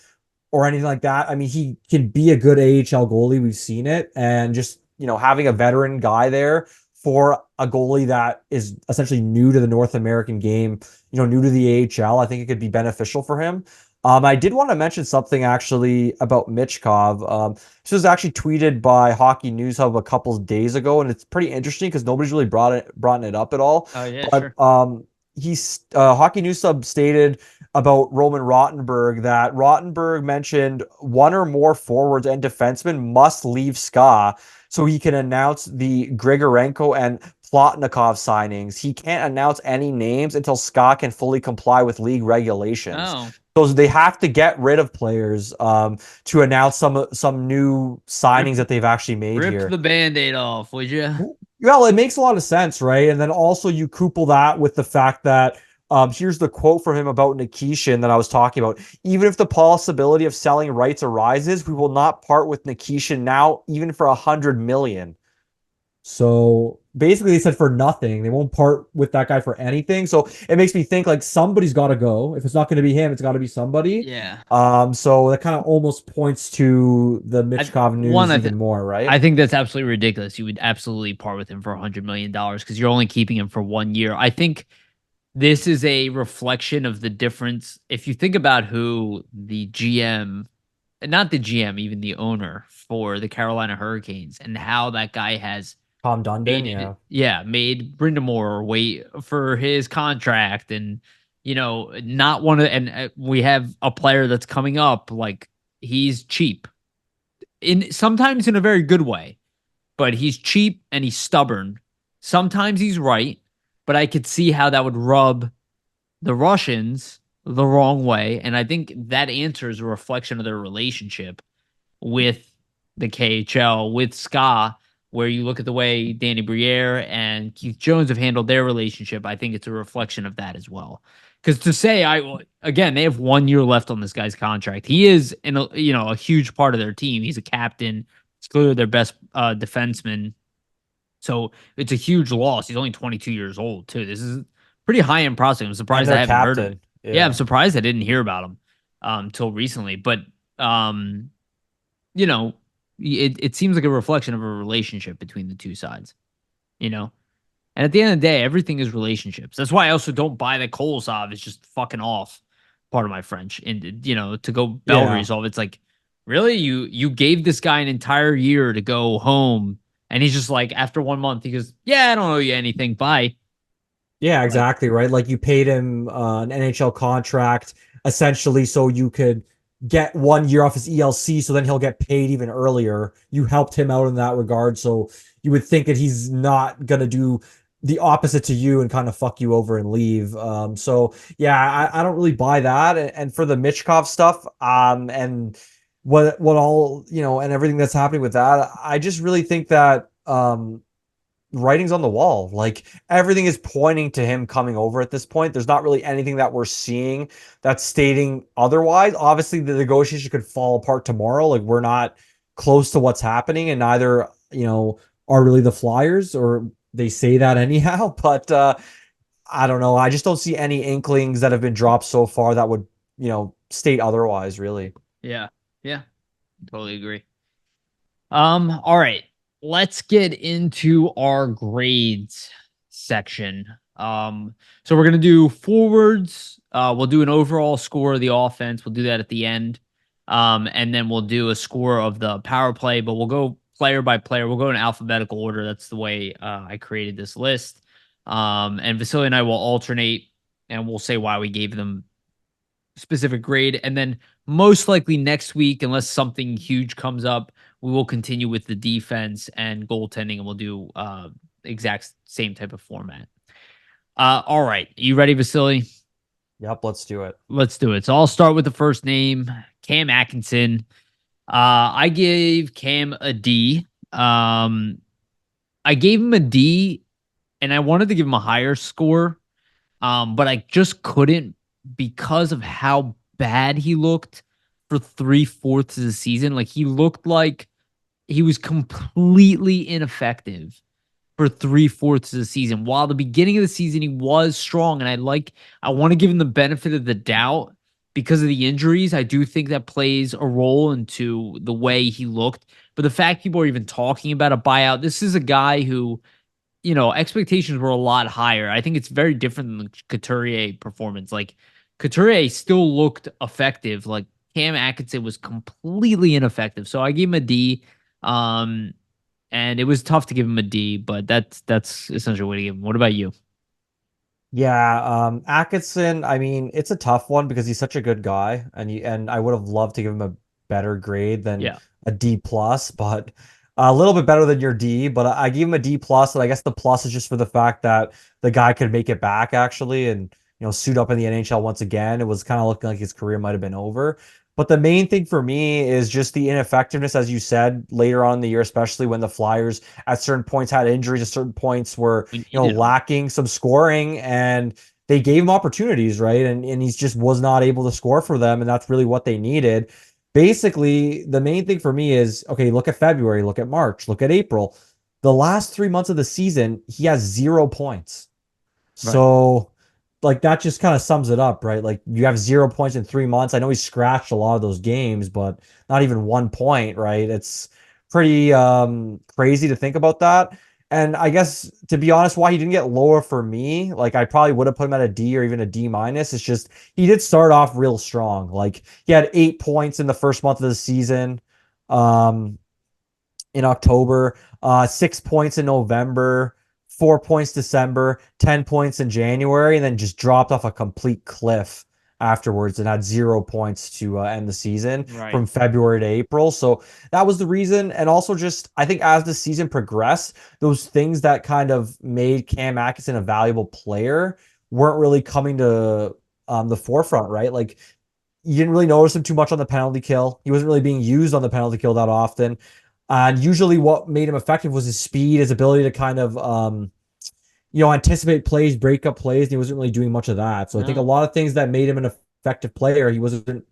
or anything like that. He can be a good AHL goalie. We've seen it. And just, having a veteran guy there for a goalie that is essentially new to the North American game, new to the AHL, I think it could be beneficial for him. I did want to mention something actually about Michkov. This was actually tweeted by Hockey News Hub a couple of days ago, and it's pretty interesting because nobody's really brought it up at all. Oh yeah, But sure. he's Hockey News Hub stated about Roman Rottenberg that Rottenberg mentioned one or more forwards and defensemen must leave SKA so he can announce the Grigorenko and Plotnikov signings. He can't announce any names until SKA can fully comply with league regulations. Oh, So they have to get rid of players to announce some new rip signings that they've actually made rip here. the band-aid off, would you? Well, it makes a lot of sense, right? And then also you couple that with the fact that Here's the quote from him about Nikishin that I was talking about. Even if the possibility of selling rights arises, we will not part with Nikishin now, even for 100 million. So basically, they said for nothing. They won't part with that guy for anything. So it makes me think like somebody's got to go. If it's not going to be him, it's got to be somebody. Yeah. So that kind of almost points to the I Michkov one news I th even more, right? I think that's absolutely ridiculous. You would absolutely part with him for $100 million because you're only keeping him for 1 year. I think this is a reflection of the difference. If you think about who the GM, not the GM, even the owner for the Carolina Hurricanes, and how that guy has Tom Dundon, made, yeah. yeah, made Brindamore wait for his contract, and not want to. And we have a player that's coming up, like he's cheap in sometimes in a very good way, but he's cheap and he's stubborn. Sometimes he's right, but I could see how that would rub the Russians the wrong way. And I think that answer is a reflection of their relationship with the KHL, with Ska, where you look at the way Danny Briere and Keith Jones have handled their relationship. I think it's a reflection of that as well. Because to say, again, they have 1 year left on this guy's contract. He is a huge part of their team. He's a captain. He's clearly their best defenseman. So it's a huge loss. He's only 22 years old too. This is pretty high end prospect. I'm And surprised I their haven't heard of it. captain. Yeah, I'm Yeah. surprised I didn't hear about him till recently. But um, you know, it seems like a reflection of a relationship between the two sides. You know, and at the end of the day, everything is relationships. That's why I also don't buy that Kolosov is just fucking off. Part of my French, and to go Bell Yeah. resolve. It's like, really, you gave this guy an entire year to go home, and he's just like, after 1 month, he goes, "Yeah, I don't owe you anything. Bye." Yeah, Like, exactly, right? Like you paid him an NHL contract essentially so you could get 1 year off his ELC, so then he'll get paid even earlier. You helped him out in that regard, so you would think that he's not gonna do the opposite to you and kind of fuck you over and leave. So yeah, I don't really buy that. And for the Michkov stuff, and what all and everything that's happening with that, I just really think that writing's on the wall. Like everything is pointing to him coming over at this point. There's not really anything that we're seeing that's stating otherwise. Obviously, the negotiation could fall apart tomorrow. Like we're not close to what's happening, and neither, are really the Flyers, or they say that anyhow. But I don't know. I just don't see any inklings that have been dropped so far that would, state otherwise, really. yeah, yeah, totally agree. All right. Let's get into our grades section. So we're gonna do forwards. We'll do an overall score of the offense. We'll do that at the end. And then we'll do a score of the power play, but we'll go player by player. We'll go in alphabetical order. That's the way I created this list. And Vasili and I will alternate, and we'll say why we gave them specific grade. And then most likely next week, unless something huge comes up, we will continue with the defense and goaltending, and we'll do exact same type of format. All right. You ready, Vasili? Yep, let's do it. Let's do it. So I'll start with the first name, Cam Atkinson. I gave Cam a D. I gave him a D, and I wanted to give him a higher score, but I just couldn't because of how bad he looked for 3/4 of the season. Like he looked like he was completely ineffective for 3/4 of the season. While the beginning of the season he was strong, and I want to give him the benefit of the doubt because of the injuries. I do think that plays a role into the way he looked. But the fact people are even talking about a buyout, this is a guy who expectations were a lot higher. I think it's very different than the Couturier performance. Like Couturier still looked effective. Like Cam Atkinson was completely ineffective. So I gave him a D. And it was tough to give him a D, but that's essentially what I give him. What about you? Yeah, Atkinson, I mean, it's a tough one because he's such a good guy, and I would have loved to give him a better grade than Yeah. a D plus, but a little bit better than your D. But I gave him a D plus, and I guess the plus is just for the fact that the guy could make it back actually, and suit up in the NHL once again. It was kind of looking like his career might have been over. But the main thing for me is just the ineffectiveness, as you said, later on in the year, especially when the Flyers at certain points had injuries, at certain points were We needed him. lacking some scoring. And they gave him opportunities, right? And he just was not able to score for them, and that's really what they needed. Basically, the main thing for me is okay, look at February, look at March, look at April. The last 3 months of the season, he has 0 points. Right. So, like, that just kind of sums it up, right? Like, you have 0 points in 3 months. I know he scratched a lot of those games, but not even 1 point, right? It's pretty crazy to think about that. And I guess, to be honest, why he didn't get lower for me, like, I probably would have put him at a D or even a D minus. It's just he did start off real strong. Like, he had 8 points in the first month of the season. Um, in October, 6 points in November, 4 points December, 10 points in January, and then just dropped off a complete cliff afterwards and had 0 points to end the season Right. from February to April. So that was the reason. And also, just I think as the season progressed, those things that kind of made Cam Atkinson a valuable player weren't really coming to the forefront, right? Like, you didn't really notice him too much on the penalty kill. He wasn't really being used on the penalty kill that often. And usually what made him effective was his speed, his ability to kind of anticipate plays, break up plays, and he wasn't really doing much of that. So I think a No. lot of things that made him an effective player, he wasn't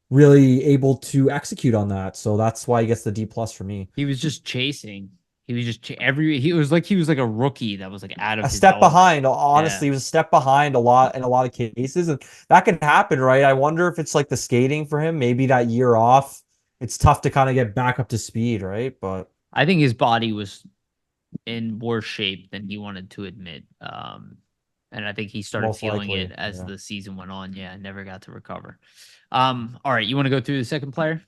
really able to execute on that. So that's why he gets the D plus for me. He was just chasing. He was just he was like a rookie that was like out of A his step element. behind, honestly, Yeah. he was a step behind a lot in a lot of cases, and that can happen, right? I wonder if it's like the skating for him, maybe that year off, it's tough to kind of get back up to speed, right? But I think his body was in worse shape than he wanted to admit. And I think he started most feeling it likely, as yeah. the season went on. Yeah, never got to recover. All right, you want to go through the second player?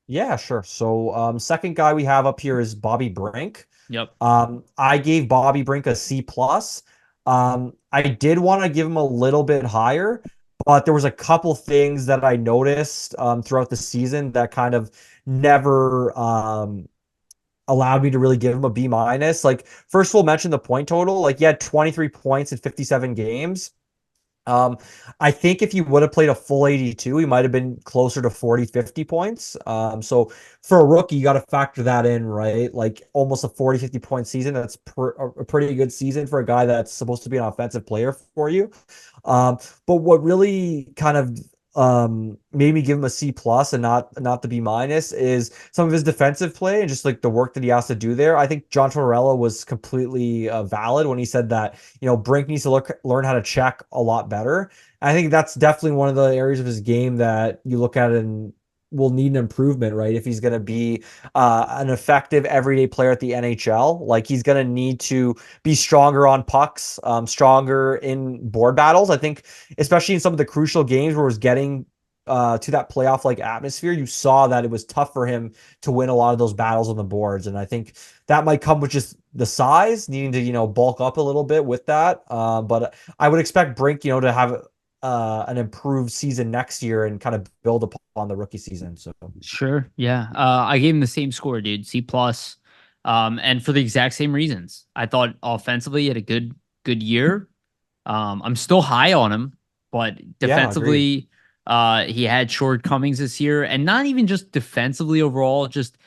Yeah, sure. So, second guy we have up here is Bobby Brink. Yep. I gave Bobby Brink a C plus. I did want to give him a little bit higher, but there was a couple things that I noticed throughout the season that kind of never allowed me to really give him a B minus. Like, first we'll mention the point total. Like, he had 23 points in 57 games. Um, I think if you would have played a full 82, he might have been closer to 40, 50 points. So for a rookie, you got to factor that in, right? Like, almost a 40, 50 point season. That's a pretty good season for a guy that's supposed to be an offensive player for you. Um, but what really kind of made me give him a C plus and not the B minus is some of his defensive play and just like the work that he has to do there. I think John Tortorella was completely valid when he said that Brink needs to learn how to check a lot better. I think that's definitely one of the areas of his game that you look at and will need an improvement, right? If he's going to be an effective everyday player at the NHL, like, he's going to need to be stronger on pucks, stronger in board battles. I think, especially in some of the crucial games where it was getting to that playoff like atmosphere, you saw that it was tough for him to win a lot of those battles on the boards. And I think that might come with just the size, needing to, bulk up a little bit with that. But I would expect Brink, to have an improved season next year and kind of build upon the rookie season. So, Sure. Yeah. I gave him the same score, dude. C plus. And for the exact same reasons. I thought offensively he had a good year. I'm still high on him, but yeah, agreed. defensively, he had shortcomings this year, and not even just defensively overall, just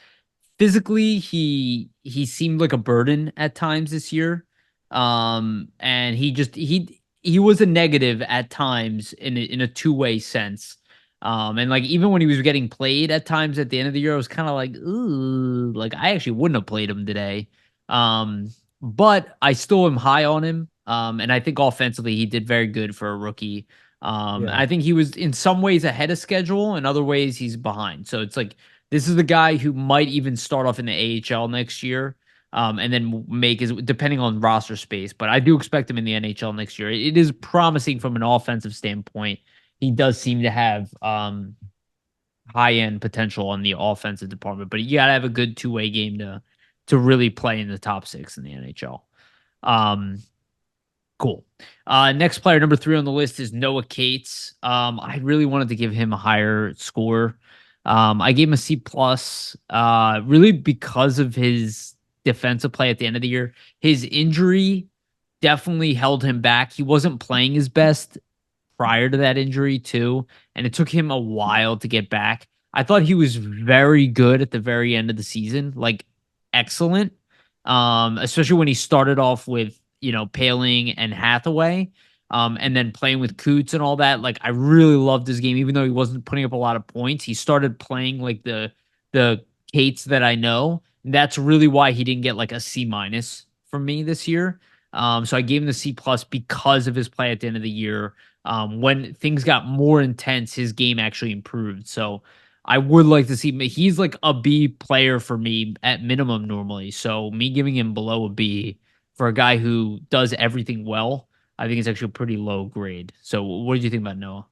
physically, he seemed like a burden at times this year. And he was a negative at times in a two-way sense. And like even when he was getting played at times at the end of the year, I was kind of like, ooh, like I actually wouldn't have played him today. Um, but I still am high on him. And I think offensively he did very good for a rookie. Yeah. I think he was in some ways ahead of schedule, in other ways he's behind. So it's like this is the guy who might even start off in the AHL next year, and then make his depending on roster space. But I do expect him in the NHL next year. It is promising from an offensive standpoint. He does seem to have high end potential on the offensive department, but you gotta have a good two way game to really play in the top six in the NHL. Um, Cool. Next player, number 3 on the list is Noah Cates. I really wanted to give him a higher score. I gave him a C plus, really because of his defensive play at the end of the year. His injury definitely held him back. He wasn't playing his best prior to that injury too, and it took him a while to get back. I thought he was very good at the very end of the season, like excellent. Especially when he started off with Paling and Hathaway. And then playing with Coots and all that. Like I really loved his game, even though he wasn't putting up a lot of points. He started playing like the Kates that I know. That's really why he didn't get like a C minus from me this year. So I gave him the C plus because of his play at the end of the year. When things got more intense, his game actually improved. So I would like to see he's like a B player for me at minimum normally. So me giving him below a B for a guy who does everything well, I think it's actually a pretty low grade. So what did you think about Noah?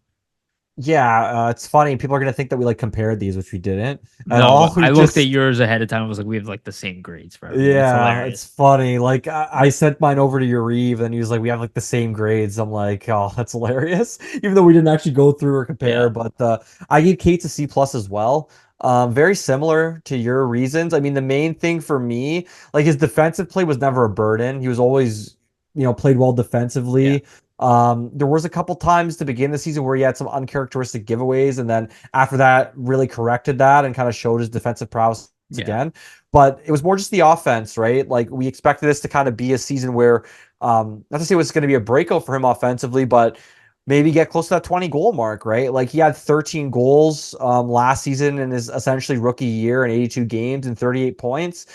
Yeah, it's funny. People are gonna think that we like compared these, which we didn't at No, all. but We I looked at just yours ahead of time. I was like, we have like the same grades for everything. It's yeah, it's hilarious. funny. Like I sent mine over to Yariv, and he was like, "We have like the same grades." I'm like, "Oh, that's hilarious." Even though we didn't actually go through or compare, Yeah. but I gave Kate a C plus as well. Very similar to your reasons. I mean, the main thing for me, like his defensive play was never a burden. He was always, played well Yeah. defensively. There was a couple times to begin the season where he had some uncharacteristic giveaways, and then after that, really corrected that and kind of showed his defensive prowess Yeah. again. But it was more just the offense, right? Like we expected this to kind of be a season where, not to say it was going to be a breakout for him offensively, but maybe get close to that 20 goal mark, right? Like he had 13 goals last season in his essentially rookie year in 82 games and 38 points.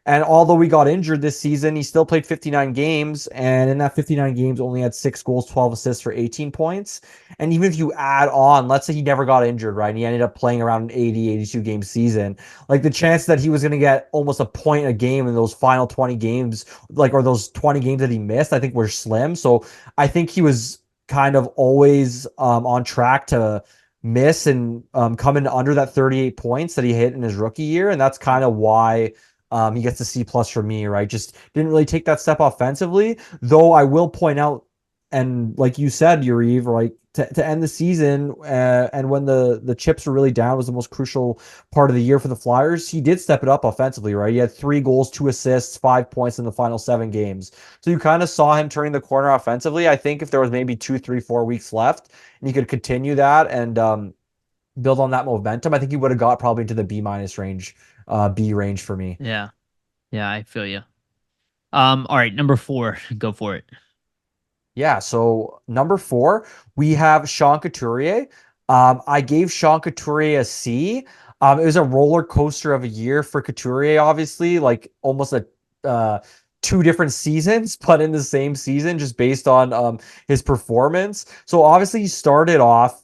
And although we got injured this season, he still played 59 games. And in that 59 games, only had 6 goals, 12 assists for 18 points. And even if you add on, let's say he never got injured, right? And he ended up playing around an 80, 82 game season. Like the chance that he was going to get almost a point a game in those final 20 games, like, or those 20 games that he missed, I think were slim. So I think he was kind of always on track to miss and come in under that 38 points that he hit in his rookie year. And that's kind of why he gets a C plus for me, right? Just didn't really take that step offensively. Though I will point out, and like you said, Yariv, right, to end the season and when the chips were really down was the most crucial part of the year for the Flyers. He did step it up offensively, right? He had 3 goals, 2 assists, 5 points in the final 7 games. So you kind of saw him turning the corner offensively. I think if there was maybe 2, 3, 4 weeks left, and he could continue that and build on that momentum, I think he would have got probably into the B minus range, B range for me. Yeah. Yeah, I feel you. All right, number four. Go for it. Yeah, so number 4, we have Sean Couturier. I gave Sean Couturier a C. It was a roller coaster of a year for Couturier, obviously, like almost a 2 different seasons, but in the same season, just based on his performance. So obviously, he started off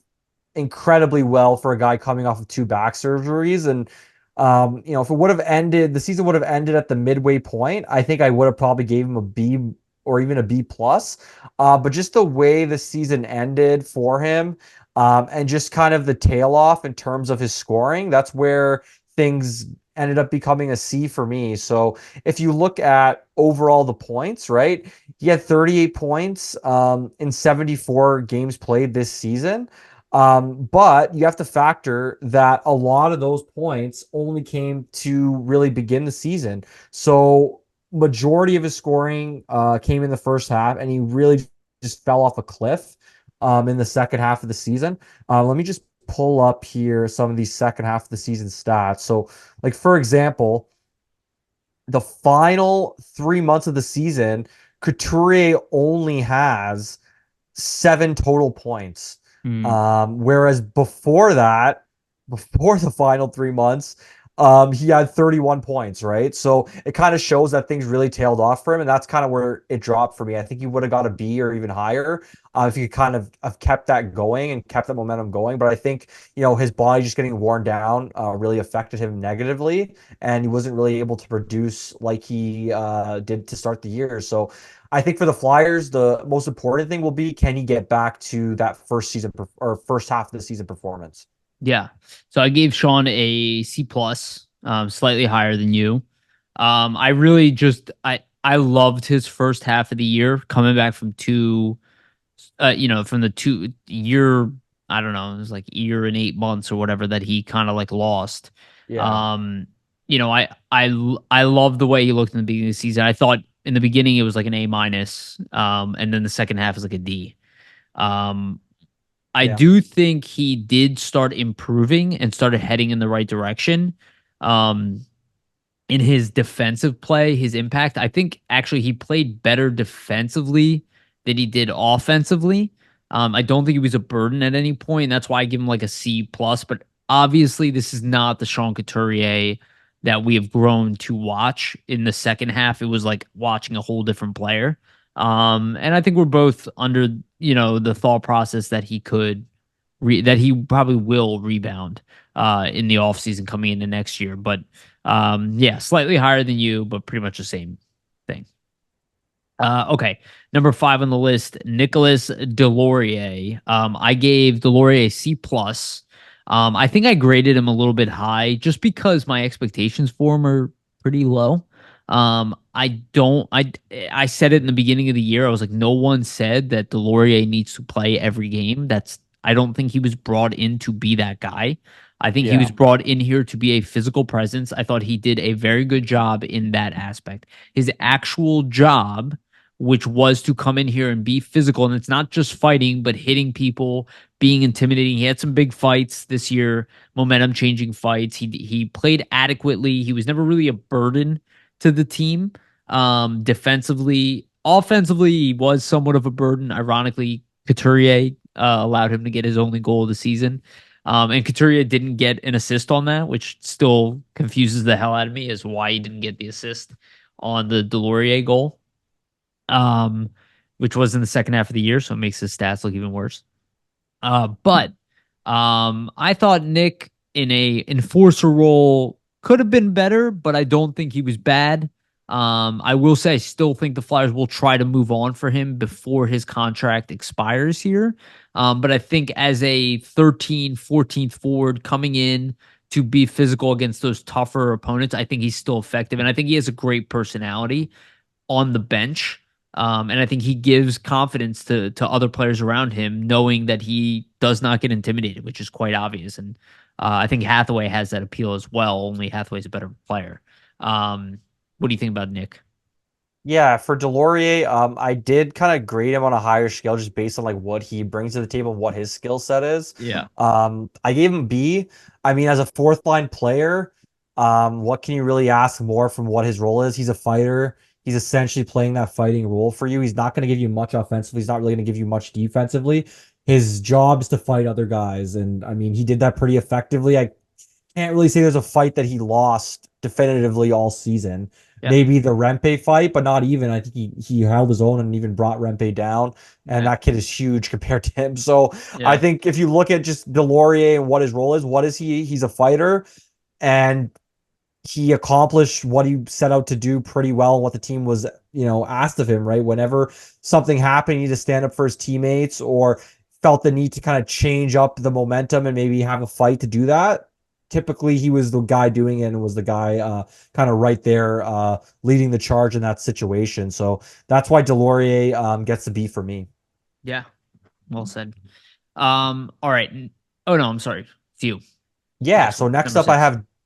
incredibly well for a guy coming off of 2 back surgeries, and if it would have ended, the season would have ended at the midway point. I think I would have probably gave him a B or even a B plus. But just the way the season ended for him, and just kind of the tail off in terms of his scoring, that's where things ended up becoming a C for me. So if you look at overall the points, right, he had 38 points in 74 games played this season. But you have to factor that a lot of those points only came to really begin the season. So majority of his scoring came in the first half, and he really just fell off a cliff in the second half of the season. Let me just pull up here some of these second half of the season stats. So, like for example, the final 3 months of the season, Couturier only has 7 total points. Hmm. Whereas before that, before the final 3 months, he had 31 points, right? So it kind of shows that things really tailed off for him, and that's kind of where it dropped for me. I think he would have got a B or even higher if he could kind of have kept that going and kept that momentum going. But I think his body just getting worn down really affected him negatively, and he wasn't really able to produce like he did to start the year. So I think for the Flyers, the most important thing will be, can he get back to that first season or first half of the season performance? Yeah. So I gave Sean a C plus, slightly higher than you. I really just I loved his first half of the year coming back from from the 2 year, I don't know, it was like year and 8 months or whatever that he kind of like lost. Yeah. Um, I love the way he looked in the beginning of the season. I thought in the beginning it was like an A minus, and then the second half is like a D. Um, I Yeah. do think he did start improving and started heading in the right direction. Um, in his defensive play, his impact, I think actually he played better defensively than he did offensively. I don't think he was a burden at any point. That's why I give him like a C plus. But obviously, this is not the Sean Couturier that we have grown to watch in the second half. It was like watching a whole different player. And I think we're both under, the thought process that that he probably will rebound in the offseason coming into next year. But yeah, slightly higher than you, but pretty much the same thing. Okay, number 5 on the list, Nicholas Delorier. I gave Delorier C plus. I think I graded him a little bit high just because my expectations for him are pretty low. I don't. I said it in the beginning of the year. I was like, no one said that Delorier needs to play every game. I don't think he was brought in to be that guy. I think he was Yeah. brought in here to be a physical presence. I thought he did a very good job in that aspect. His actual job, which was to come in here and be physical. And it's not just fighting, but hitting people, being intimidating. He had some big fights this year, momentum changing fights. He played adequately. He was never really a burden to the team. Defensively, offensively, he was somewhat of a burden. Ironically, Couturier allowed him to get his only goal of the season. And Couturier didn't get an assist on that, which still confuses the hell out of me as why he didn't get the assist on the Delorier goal, um, which was in the second half of the year, so it makes his stats look even worse. But I thought Nick in a enforcer role could have been better, but I don't think he was bad. I will say I still think the Flyers will try to move on for him before his contract expires here. But I think as a 13th, 14th forward coming in to be physical against those tougher opponents, I think he's still effective. And I think he has a great personality on the bench. And I think he gives confidence to other players around him, knowing that he does not get intimidated, which is quite obvious. And I think Hathaway has that appeal as well. Only Hathaway's a better player. What do you think about Nick? Yeah, for Delorier, I did kind of grade him on a higher scale just based on like what he brings to the table, what his skill set is. Yeah. I gave him B. I mean, as a fourth line player, what can you really ask more from what his role is? He's a fighter. He's essentially playing that fighting role for you. He's not going to give you much offensively. He's not really going to give you much defensively. His job is to fight other guys, and I mean, he did that pretty effectively. I can't really say there's a fight that he lost definitively all season. Yeah. Maybe the Rempe fight, but not even. I think he held his own and even brought Rempe down. And Yeah. that kid is huge compared to him. So I Yeah. think if you look at just Delorier and what his role is, what is he? He's a fighter, and he accomplished what he set out to do pretty well. What the team was, asked of him. Right, whenever something happened, he needed to stand up for his teammates or felt the need to kind of change up the momentum and maybe have a fight to do that. Typically, he was the guy doing it and was the guy kind of right there leading the charge in that situation. So that's why Delorier gets the B for me. Yeah. Well said. All right. Oh no, I'm sorry. It's you. Yeah. Next So one. next Number up,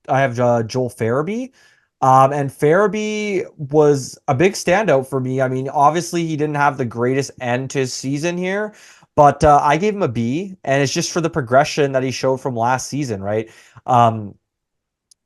I 6. have Joel Farabee. And Farabee was a big standout for me. I mean, obviously, he didn't have the greatest end to his season here, but I gave him a B, and it's just for the progression that he showed from last season, right? Um,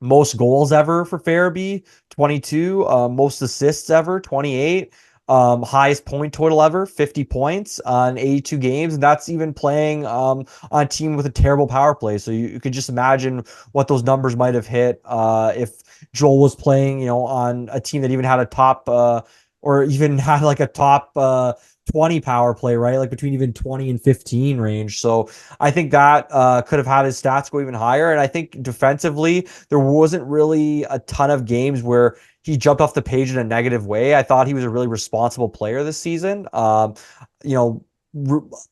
Most goals ever for Farabee, 22. Most assists ever, 28. Highest point total ever, 50 points on 82 games. And that's even playing on a team with a terrible power play. So you could just imagine what those numbers might have hit if Joel was playing, on a team that even had a top or even had like a top 20 power play, right? Like between even 20 and 15 range. So I think that could have had his stats go even higher. And I think defensively, there wasn't really a ton of games where he jumped off the page in a negative way. I thought he was a really responsible player this season. You know,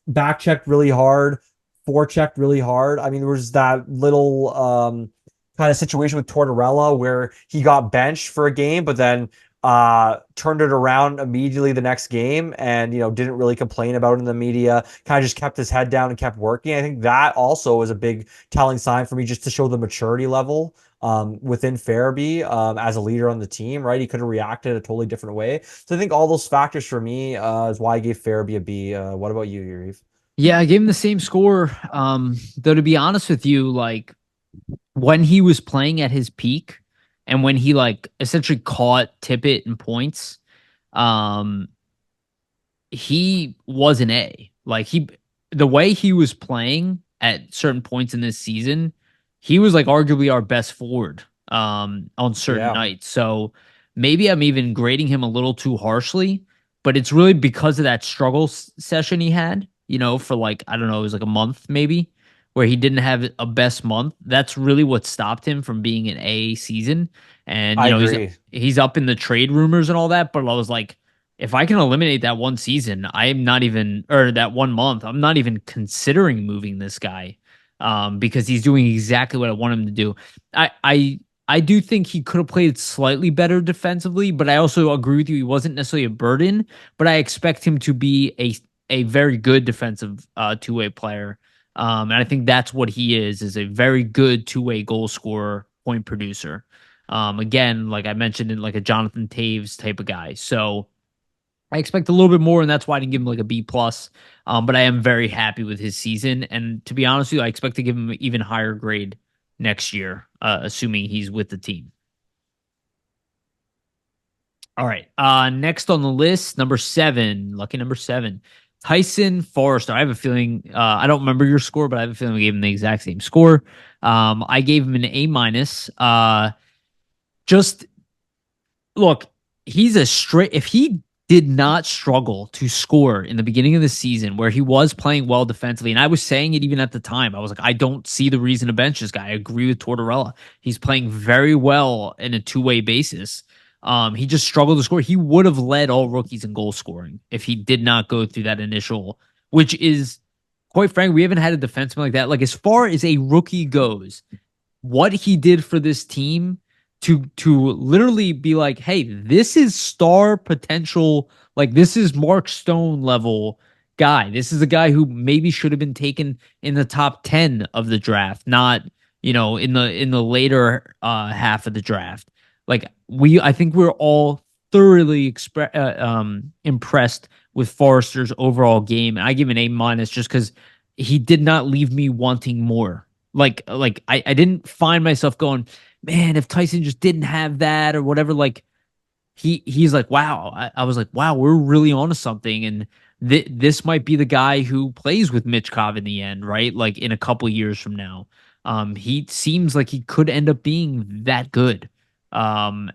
back checked really hard, forechecked really hard. I mean, there was that little kind of situation with Tortorella where he got benched for a game, but then turned it around immediately the next game and didn't really complain about it in the media, kind of just kept his head down and kept working. I think that also is a big telling sign for me, just to show the maturity level within Farabee as a leader on the team, right? He could have reacted a totally different way. So I think all those factors for me is why I gave Farabee a B. What about you, Yariv? Yeah, I gave him the same score. Though to be honest with you, like when he was playing at his peak and when he like essentially caught Tippett in points, um, he was an A. Like the way he was playing at certain points in this season, he was like arguably our best forward on certain Yeah, nights. So maybe I'm even grading him a little too harshly, but it's really because of that struggle session he had, for like I don't know, it was like a month maybe where he didn't have a best month. That's really what stopped him from being an A season. And I he's agree. he's up in the trade rumors and all that, but I was like if I can eliminate that one season, I'm not even, or that one month, I'm not even considering moving this guy, because he's doing exactly what I want him to do. I I I do think he could have played slightly better defensively, but I also agree with you. He wasn't necessarily a burden, but I expect him to be a very good defensive two-way player. And I think that's what he is a very good two-way goal scorer, point producer. Again, like I mentioned, in like a Jonathan Taves type of guy. So I expect a little bit more, and that's why I didn't give him like a B plus. But I am very happy with his season, and to be honest with you, I expect to give him an even higher grade next year, assuming he's with the team. All right. Next on the list, number seven, lucky number seven, Tyson Forrester. I have a feeling, I don't remember your score, but I have a feeling we gave him the exact same score. I gave him an A minus. Just look, he's a straight. If he did not struggle to score in the beginning of the season, where he was playing well defensively, and I was saying it even at the time, I was like, I don't see the reason to bench this guy. I agree with Tortorella. He's playing very well in a two-way basis. He just struggled to score. He would have led all rookies in goal scoring if he did not go through that initial, which is quite frank, we haven't had a defenseman like that. Like as far as a rookie goes, what he did for this team to literally be like, hey, this is star potential, like this is Mark Stone level guy. This is a guy who maybe should have been taken in the top 10 of the draft, not, in the later half of the draft. Like I think we're all thoroughly impressed with Forrester's overall game. And I give him an A minus just because he did not leave me wanting more. I didn't find myself going, man, if Tyson just didn't have that or whatever, like he's like, wow. I was like, wow, we're really onto something. And this might be the guy who plays with Michkov in the end, right? Like in a couple years from now. He seems like he could end up being that good. And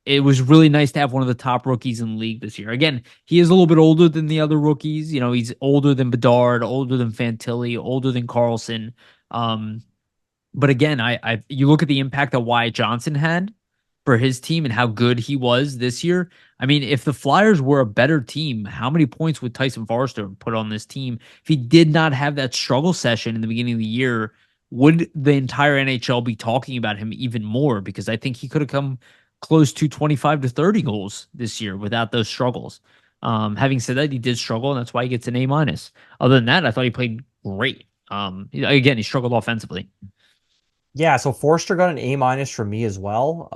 it was really nice to have one of the top rookies in the league this year. Again, he is a little bit older than the other rookies. He's older than Bedard, older than Fantilli, older than Carlson. Um, but again, you look at the impact that Wyatt Johnson had for his team and how good he was this year. I mean, if the Flyers were a better team, how many points would Tyson Forrester put on this team if he did not have that struggle session in the beginning of the year? Would the entire NHL be talking about him even more? Because I think he could have come close to 25 to 30 goals this year without those struggles. Having said that, he did struggle, and that's why he gets an A minus. Other than that, I thought he played great. Again, he struggled offensively. Yeah, so Forster got an A minus from me as well.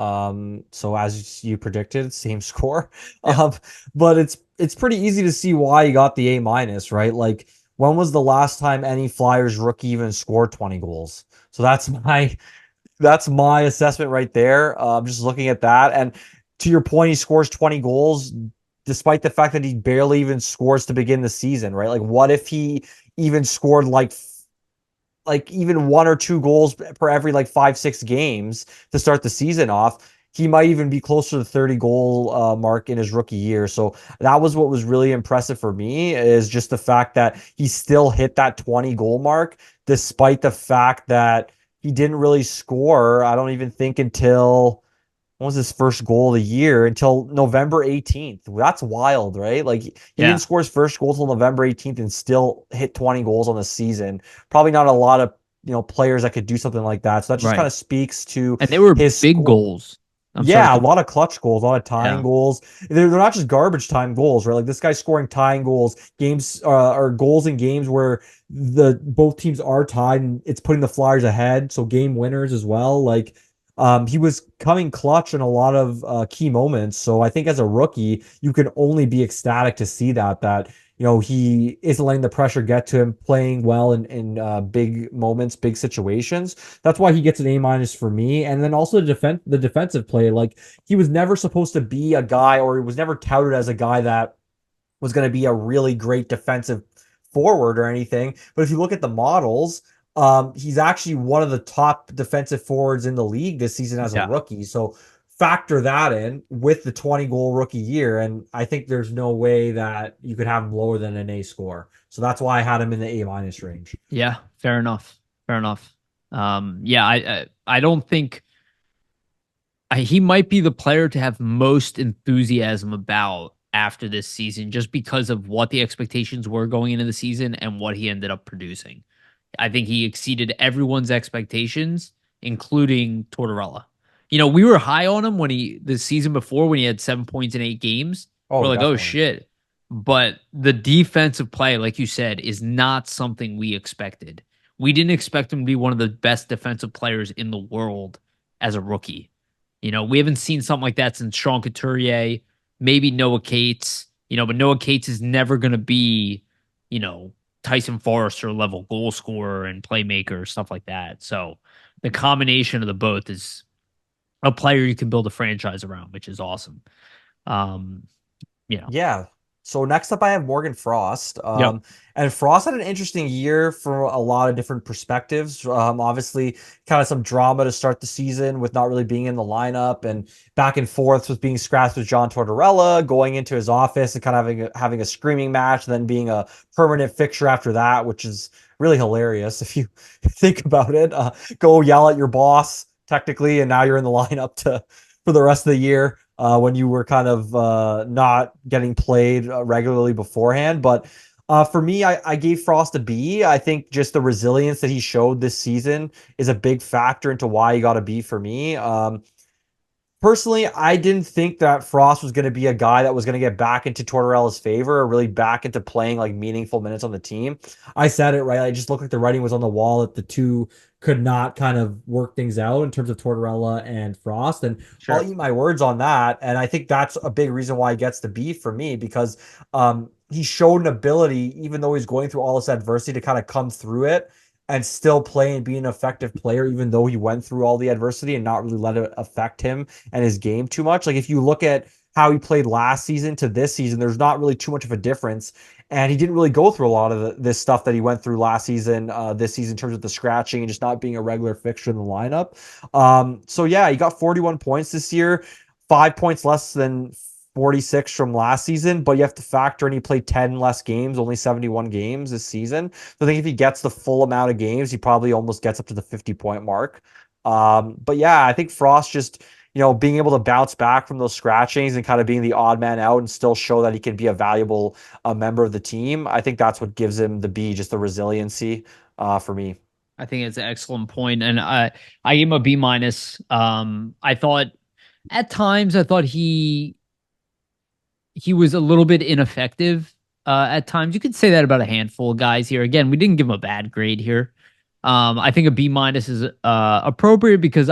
So as you predicted, same score. Yeah. Um, but it's pretty easy to see why he got the A minus, right? Like, when was the last time any Flyers rookie even scored 20 goals? So that's my assessment right there. Just looking at that, and to your point, he scores 20 goals despite the fact that he barely even scores to begin the season, right? Like, what if he even scored like even one or two goals per every like 5-6 games to start the season off? He might even be closer to the 30 goal mark in his rookie year. So that was what was really impressive for me, is just the fact that he still hit that 20 goal mark despite the fact that he didn't really score. I don't even think until, what was his first goal of the year, until November 18th. That's wild, right? Like, he didn't Yeah. score his first goal till November 18th and still hit 20 goals on the season. Probably not a lot of, players that could do something like that. So that just kind Right. of speaks to And they were his big score. goals. I'm sorry. Yeah, a lot of clutch goals, a lot of tying Yeah. goals. They're not just garbage time goals, right? Like, this guy's scoring tying goals, games or goals in games where the both teams are tied and it's putting the Flyers ahead. So game winners as well. Like, he was coming clutch in a lot of key moments. So I think as a rookie, you can only be ecstatic to see that he isn't letting the pressure get to him, playing well in big moments, big situations. That's why he gets an A minus for me. And then also the defensive play. Like, he was never supposed to be a guy, or he was never touted as a guy that was going to be a really great defensive forward or anything. But if you look at the models, he's actually one of the top defensive forwards in the league this season as a Yeah. rookie. So factor that in with the 20 goal rookie year. And I think there's no way that you could have him lower than an A score. So that's why I had him in the A minus range. Yeah, fair enough. Fair enough. Yeah, I don't think he might be the player to have most enthusiasm about after this season, just because of what the expectations were going into the season and what he ended up producing. I think he exceeded everyone's expectations, including Tortorella. You know, we were high on him when the season before when he had 7 points in 8 games. We're Oh, like, oh definitely. shit. But the defensive play, like you said, is not something we expected. We didn't expect him to be one of the best defensive players in the world as a rookie. You know, we haven't seen something like that since Sean Couturier, maybe Noah Cates, but Noah Cates is never going to be, you know, Tyson Forrester level goal scorer and playmaker, stuff like that. So the combination of the both is a player you can build a franchise around, which is awesome. Um, you know, Yeah. So next up, I have Morgan Frost. yep, And Frost had an interesting year from a lot of different perspectives. Obviously, kind of some drama to start the season with not really being in the lineup and back and forth with being scrapped with John Tortorella, going into his office and kind of having a screaming match, and then being a permanent fixture after that, which is really hilarious if you think about it. Go yell at your boss technically, and now you're in the lineup to for the rest of the year when you were kind of not getting played regularly beforehand. But for me, I gave Frost a B. I think just the resilience that he showed this season is a big factor into why he got a B for me. Personally, I didn't think that Frost was going to be a guy that was going to get back into Tortorella's favor or really back into playing like meaningful minutes on the team. I said it right. I just looked like the writing was on the wall that the two could not kind of work things out in terms of Tortorella and Frost. And I'll sure. eat my words on that. And I think that's a big reason why he gets the B for me because he showed an ability, even though he's going through all this adversity, to kind of come through it and still play and be an effective player, even though he went through all the adversity and not really let it affect him and his game too much. Like if you look at how he played last season to this season, there's not really too much of a difference. And he didn't really go through a lot of this stuff that he went through last season, this season in terms of the scratching and just not being a regular fixture in the lineup. So yeah, he got 41 points this year, 5 points less than 46 from last season, but you have to factor in he played 10 less games, only 71 games this season. So I think if he gets the full amount of games, he probably almost gets up to the 50-point mark. But yeah, I think Frost just, being able to bounce back from those scratchings and kind of being the odd man out and still show that he can be a valuable member of the team. I think that's what gives him the B, just the resiliency for me. I think it's an excellent point, and I gave him a B minus. I thought at times I thought he was a little bit ineffective at times. You could say that about a handful of guys here. Again, we didn't give him a bad grade here. I think a B minus is appropriate because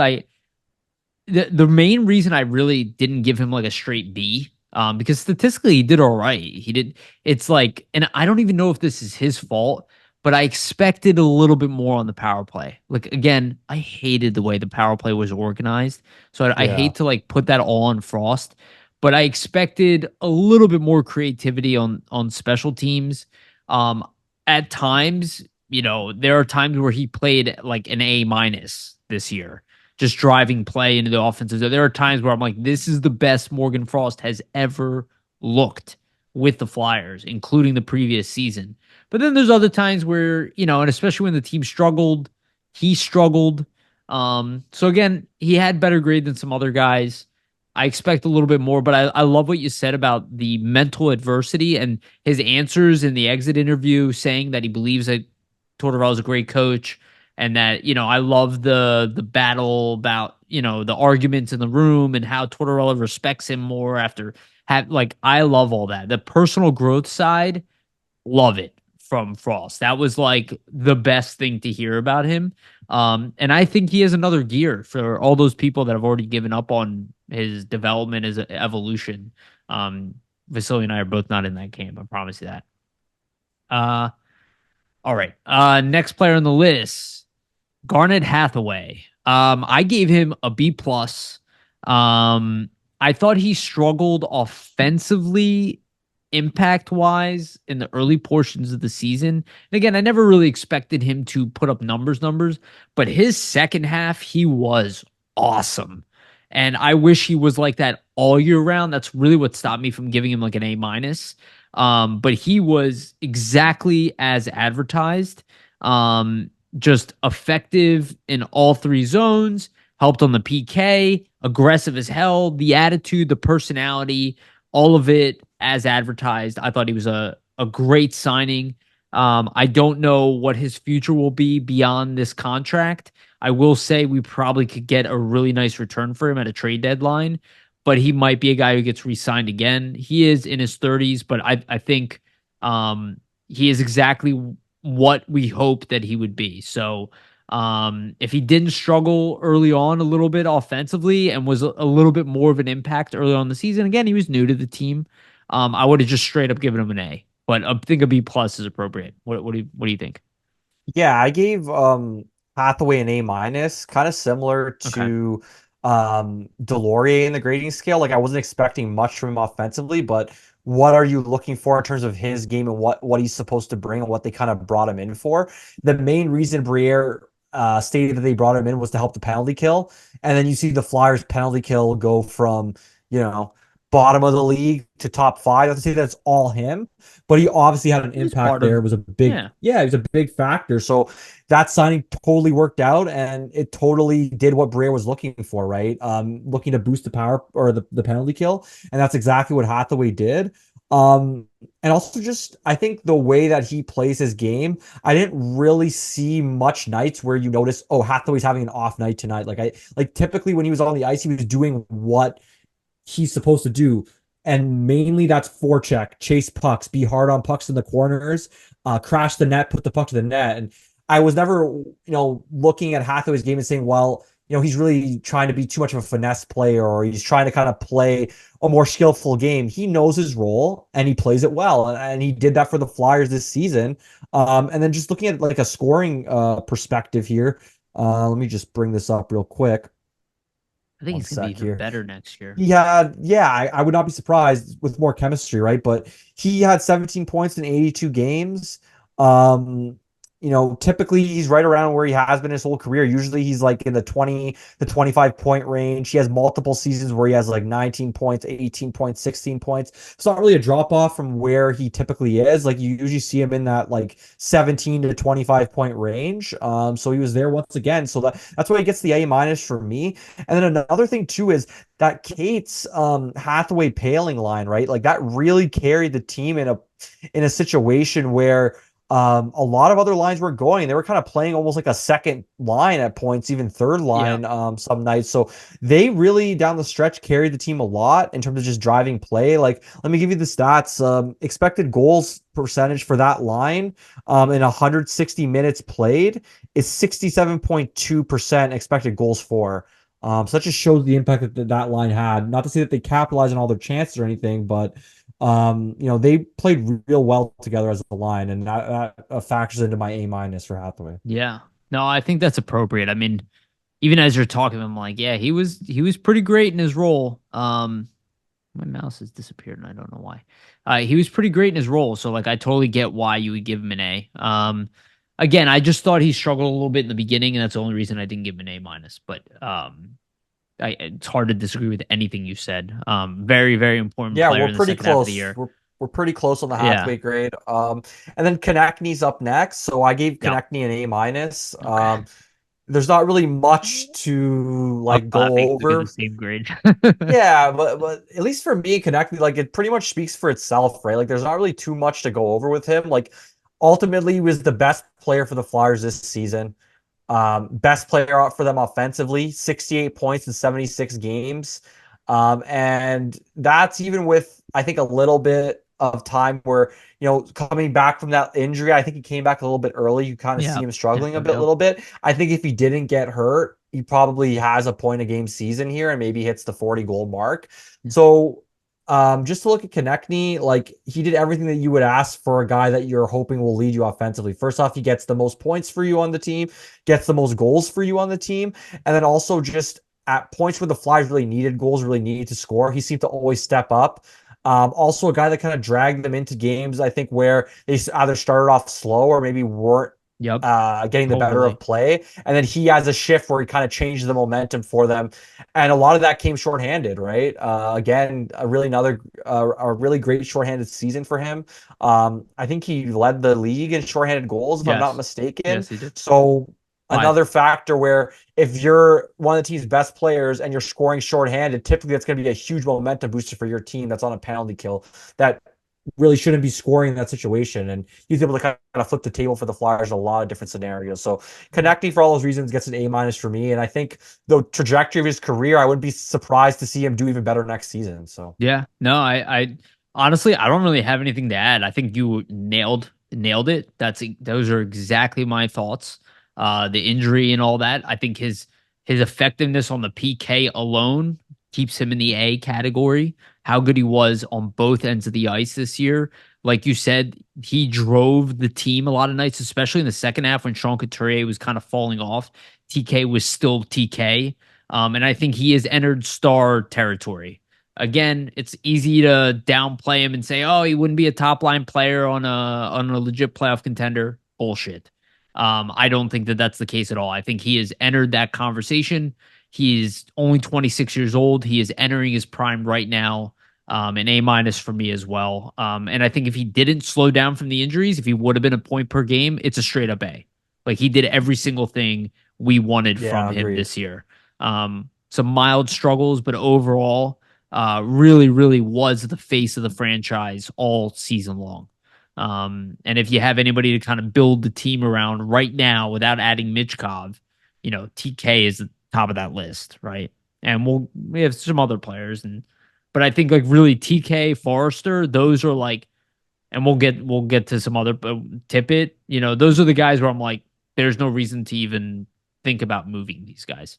the main reason I really didn't give him like a straight B, because statistically he did all right. He did. It's like, and I don't even know if this is his fault, but I expected a little bit more on the power play. Like again, I hated the way the power play was organized, so I Yeah. hate to like put that all on Frost, but I expected a little bit more creativity on special teams. Um, at times, there are times where he played like an A minus this year, just driving play into the offensive. There are times where I'm like, this is the best Morgan Frost has ever looked with the Flyers, including the previous season. But then there's other times where, and especially when the team struggled, he struggled. So again, he had better grade than some other guys. I expect a little bit more, but I love what you said about the mental adversity and his answers in the exit interview saying that he believes that Tortorella is a great coach and that, I love the battle about, the arguments in the room and how Tortorella respects him more after I love all that. The personal growth side, love it from Frost. That was like the best thing to hear about him. And I think he has another gear for all those people that have already given up on his development, his evolution. Vasili and I are both not in that camp. I promise you that. Uh, all right. Next player on the list, Garnet Hathaway. I gave him a B plus. I thought he struggled offensively impact wise in the early portions of the season. And again, I never really expected him to put up numbers, but his second half, he was awesome. And I wish he was like that all year round. That's really what stopped me from giving him like an A minus. But he was exactly as advertised. Just effective in all three zones, helped on the PK, aggressive as hell, the attitude, the personality, all of it as advertised. I thought he was a great signing. I don't know what his future will be beyond this contract. I will say we probably could get a really nice return for him at a trade deadline, but he might be a guy who gets re-signed again. He is in his 30s, but I think he is exactly what we hope that he would be. So if he didn't struggle early on a little bit offensively and was a little bit more of an impact early on in the season, again, he was new to the team. I would have just straight up given him an A, but I think a B plus is appropriate. What do you think? Yeah, I gave Hathaway an A minus, kind of similar Okay. to Delorier in the grading scale. Like I wasn't expecting much from him offensively, but what are you looking for in terms of his game and what he's supposed to bring and what they kind of brought him in for? The main reason Briere stated that they brought him in was to help the penalty kill, and then you see the Flyers penalty kill go from you know bottom of the league to top five. Not to say that's all him, but he obviously had an He's impact part there. of, It was a big, yeah. yeah, he was a big factor. So that signing totally worked out and it totally did what Brea was looking for, right? Looking to boost the power or the penalty kill. And that's exactly what Hathaway did. Um, and also just I think the way that he plays his game, I didn't really see much nights where you notice, oh, Hathaway's having an off night tonight. Like typically when he was on the ice, he was doing what he's supposed to do. And mainly that's forecheck, chase pucks, be hard on pucks in the corners, crash the net, put the puck to the net. And I was never, looking at Hathaway's game and saying, well, he's really trying to be too much of a finesse player or he's trying to kind of play a more skillful game. He knows his role and he plays it well. And he did that for the Flyers this season. And then just looking at like a scoring perspective here, let me just bring this up real quick. I think One he's gonna be sec even here. better next year. Yeah, I would not be surprised with more chemistry, right? But he had 17 points in 82 games. Um, typically he's right around where he has been his whole career. Usually he's like in the 20 to 25 point range. He has multiple seasons where he has like 19 points, 18 points, 16 points. It's not really a drop off from where he typically is. Like you usually see him in that like 17 to 25 point range. So he was there once again. So that's why he gets the A minus for me. And then another thing too is that Kate's Hathaway Paling line, right? Like that really carried the team in a situation where a lot of other lines were going. They were kind of playing almost like a second line at points, even third Yeah. line some nights. So they really down the stretch carried the team a lot in terms of just driving play. Like, let me give you the stats. Expected goals percentage for that line in 160 minutes played is 67.2% expected goals for. So that just shows the impact that line had. Not to say that they capitalized on all their chances or anything, but they played real well together as a line, and that factors into my A minus for Hathaway. Yeah. No, I think that's appropriate. I mean, even as you're talking, I'm like, yeah, he was pretty great in his role. My mouse has disappeared and I don't know why. He was pretty great in his role, so like I totally get why you would give him an A. Again, I just thought he struggled a little bit in the beginning, and that's the only reason I didn't give him an A minus. But it's hard to disagree with anything you said. Very, very important Yeah, player we're in the pretty second half of the close. year. We're pretty close on the Yeah. Hathaway grade. And then Konechny's up next, so I gave Yep. Konechny an A minus. Okay. There's not really much to I'm like go laughing because we got the over. same grade. Yeah, but at least for me, Konechny, like it pretty much speaks for itself, right? Like there's not really too much to go over with him. Like ultimately, he was the best player for the Flyers this season. Best player out for them offensively, 68 points in 76 games. And that's even with, I think, a little bit of time where, coming back from that injury, I think he came back a little bit early. You kind of see Yeah. him Yep. struggling a Yep. bit, Yep. little bit. I think if he didn't get hurt, he probably has a point a game season here and maybe hits the 40 goal mark. So, just to look at Konechny, like he did everything that you would ask for a guy that you're hoping will lead you offensively. First off, he gets the most points for you on the team, gets the most goals for you on the team, and then also just at points where the Flyers really needed goals, really needed to score, he seemed to always step up. Also a guy that kind of dragged them into games, I think, where they either started off slow or maybe weren't Yep, getting the better of totally. play. And then he has a shift where he kind of changes the momentum for them. And a lot of that came shorthanded, right? Again, a really great shorthanded season for him. I think he led the league in shorthanded goals, if I'm not Yes. mistaken. Yes, he did. So Five. another factor where if you're one of the team's best players and you're scoring shorthanded, typically that's going to be a huge momentum booster for your team that's on a penalty kill that really shouldn't be scoring in that situation. And he's able to kind of flip the table for the Flyers in a lot of different scenarios. So connecting for all those reasons gets an A- for me. And I think the trajectory of his career, I wouldn't be surprised to see him do even better next season. So Yeah. No, I honestly I don't really have anything to add. I think you nailed it. Those are exactly my thoughts. The injury and all that. I think his effectiveness on the PK alone keeps him in the A category. How good he was on both ends of the ice this year. Like you said, he drove the team a lot of nights, especially in the second half when Sean Couturier was kind of falling off. TK was still TK. And I think he has entered star territory. Again, it's easy to downplay him and say, "Oh, he wouldn't be a top line player on a legit playoff contender." Bullshit. I don't think that that's the case at all. I think he has entered that conversation. He is only 26 years old. He is entering his prime right now. An A- for me as well. And I think if he didn't slow down from the injuries, if he would have been a point per game, it's a straight up A. Like he did every single thing we wanted from yeah, him agreed. this year. Some mild struggles, but overall, really, really was the face of the franchise all season long. And if you have anybody to kind of build the team around right now without adding Michkov, TK is the top of that list, right? And we have some other players, but I think like really TK Forrester, those are like, and we'll get to some other Tippett, those are the guys where I'm like, there's no reason to even think about moving these guys.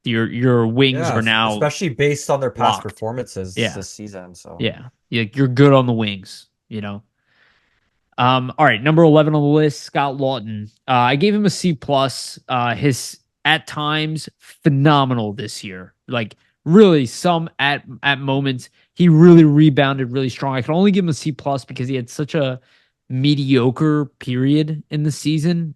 Your wings Yeah, are now especially based on their past locked. performances Yeah. this season. So Yeah. You're good on the wings. All right, number 11 on the list, Scott Lawton. I gave him a C plus. His at times phenomenal this year. Like really some at moments he really rebounded really strong. I can only give him a C plus because he had such a mediocre period in the season.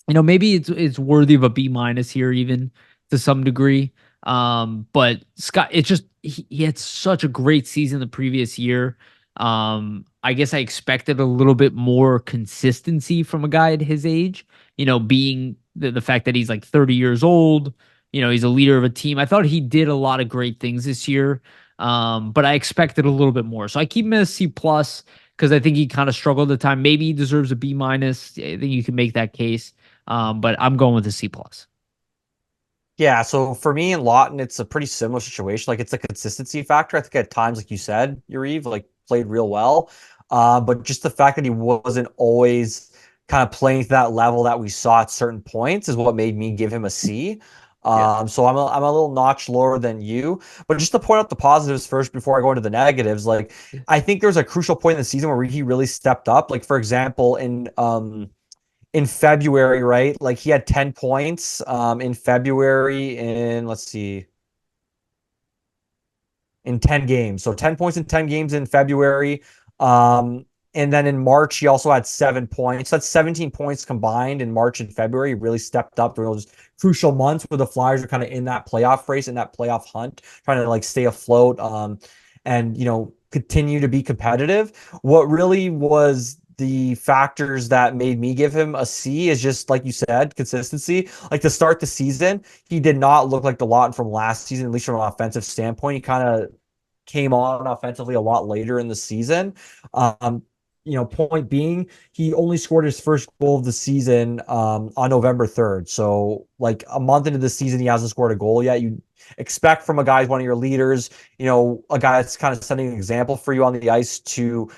Maybe it's worthy of a B minus here even to some degree. But Scott, it's just he had such a great season the previous year. I guess I expected a little bit more consistency from a guy at his age. Being the fact that he's like 30 years old. He's a leader of a team. I thought he did a lot of great things this year. But I expected a little bit more. So I keep him as C plus because I think he kind of struggled at the time. Maybe he deserves a B minus. I think you can make that case. But I'm going with a C plus. yeah, so for me and Lawton, it's a pretty similar situation. Like it's a consistency factor. I think at times, like you said, Yariv, like played real well. But just the fact that he wasn't always kind of playing to that level that we saw at certain points is what made me give him a C. Yeah. So I'm a little notch lower than you. But just to point out the positives first before I go into the negatives, like I think there's a crucial point in the season where he really stepped up. Like for example, in February, right? Like he had 10 points in February in let's see, in 10 games. So 10 points in 10 games in February. And then in March, he also had 7 points. That's 17 points combined in March and February. He really stepped up during those crucial months where the Flyers are kind of in that playoff race, in that playoff hunt, trying to like stay afloat and continue to be competitive. What really was the factors that made me give him a C is just like you said, consistency. Like to start the season, he did not look like the Lawton from last season, at least from an offensive standpoint. He kind of came on offensively a lot later in the season. Um, point being, he only scored his first goal of the season on November 3rd. So, like a month into the season, he hasn't scored a goal yet. You expect from a guy who's one of your leaders, a guy that's kind of setting an example for you on the ice to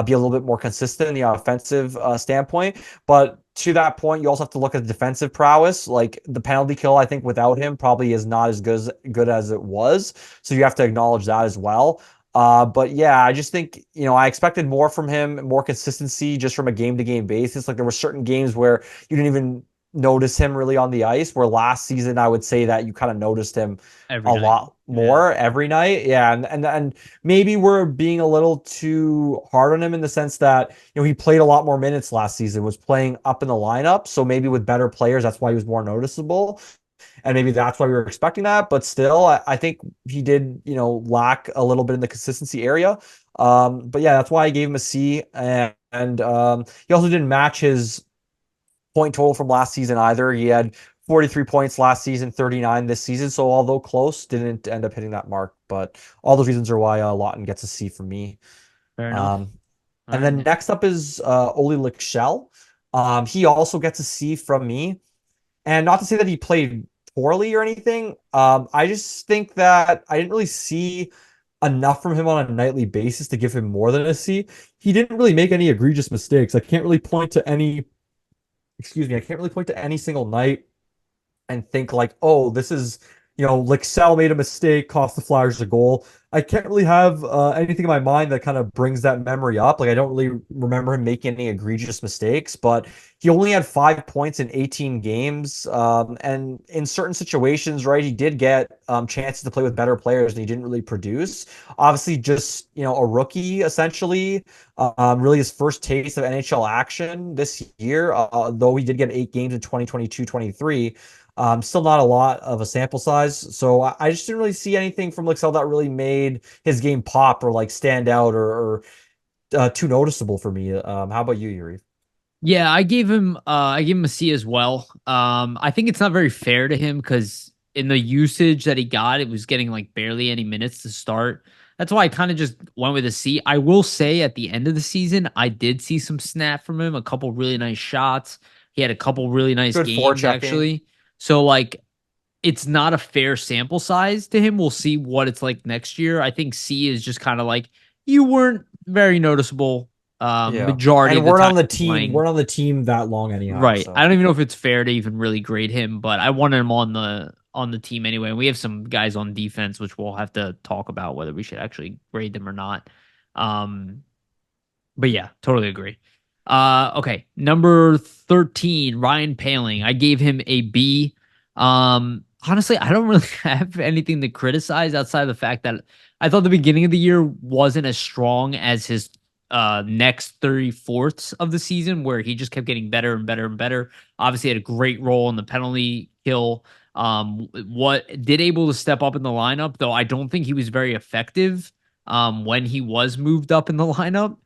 be a little bit more consistent in the offensive standpoint. But to that point, you also have to look at the defensive prowess. Like the penalty kill, I think without him probably is not as good as it was. So you have to acknowledge that as well. But yeah, I just think, I expected more from him, more consistency just from a game to game basis. Like there were certain games where you didn't even notice him really on the ice, where last season I would say that you kind of noticed him every a night. lot Yeah, more every night. Yeah, and maybe we're being a little too hard on him in the sense that, he played a lot more minutes last season, was playing up in the lineup, so maybe with better players, that's why he was more noticeable. And maybe that's why we were expecting that. But still, I think he did, lack a little bit in the consistency area. But yeah, that's why I gave him a C. And he also didn't match his point total from last season either. He had 43 points last season, 39 this season. So although close, didn't end up hitting that mark. But all those reasons are why Lawton gets a C from me. fair enough. Um, All and right, then Nick. next up is Oli Lichel. He also gets a C from me. And not to say that he played poorly or anything. I just think that I didn't really see enough from him on a nightly basis to give him more than a C. He didn't really make any egregious mistakes. I can't really point to any, excuse me, I can't really point to any single night and think like, oh, this is, like Sal made a mistake, cost the Flyers a goal. I can't really have anything in my mind that kind of brings that memory up. Like I don't really remember him making any egregious mistakes, but he only had 5 points in 18 games. And in certain situations, right, he did get chances to play with better players and he didn't really produce. Obviously, just, a rookie essentially. Really his first taste of NHL action this year, though he did get 8 games in 2022-23. Still not a lot of a sample size, so I just didn't really see anything from Lixell that really made his game pop or like stand out or too noticeable for me. How about you, Yuri? Yeah, I gave him a C as well. I think it's not very fair to him because in the usage that he got, it was getting like barely any minutes to start. That's why I kind of just went with a C. I will say at the end of the season, I did see some snap from him, a couple really nice shots. He had a couple really nice Good games forechecking. actually. So like it's not a fair sample size to him. We'll see what it's like next year. I think C is just kind of like you weren't very noticeable Yeah, majority and of the we're time on the team. playing. We're on the team that long anyhow. Right. I So don't even know if it's fair to even really grade him, but I wanted him on the team anyway. And we have some guys on defense which we'll have to talk about whether we should actually grade them or not. Um but yeah, totally agree. Okay, number 13, Ryan Paling. I gave him a B. Honestly, I don't really have anything to criticize outside of the fact that I thought the beginning of the year wasn't as strong as his next 34ths of the season where he just kept getting better and better and better. Obviously had a great role in the penalty kill. What did able to step up in the lineup, though I don't think he was very effective when he was moved up in the lineup.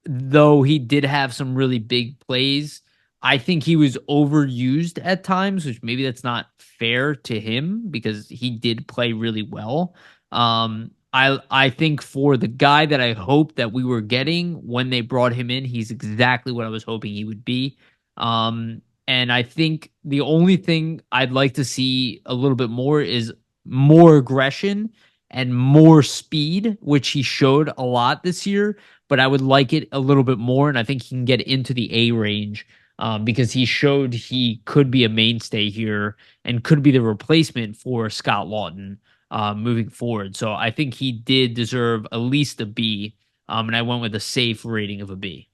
Though he did have some really big plays, I think he was overused at times, which maybe that's not fair to him because he did play really well. I think for the guy that I hoped that we were getting when they brought him in, he's exactly what I was hoping he would be. And I think the only thing I'd like to see a little bit more is more aggression and more speed, which he showed a lot this year, but I would like it a little bit more. And I think he can get into the A range because he showed he could be a mainstay here and could be the replacement for Scott Lawton moving forward. So I think he did deserve at least a B. And I went with a safe rating of a B.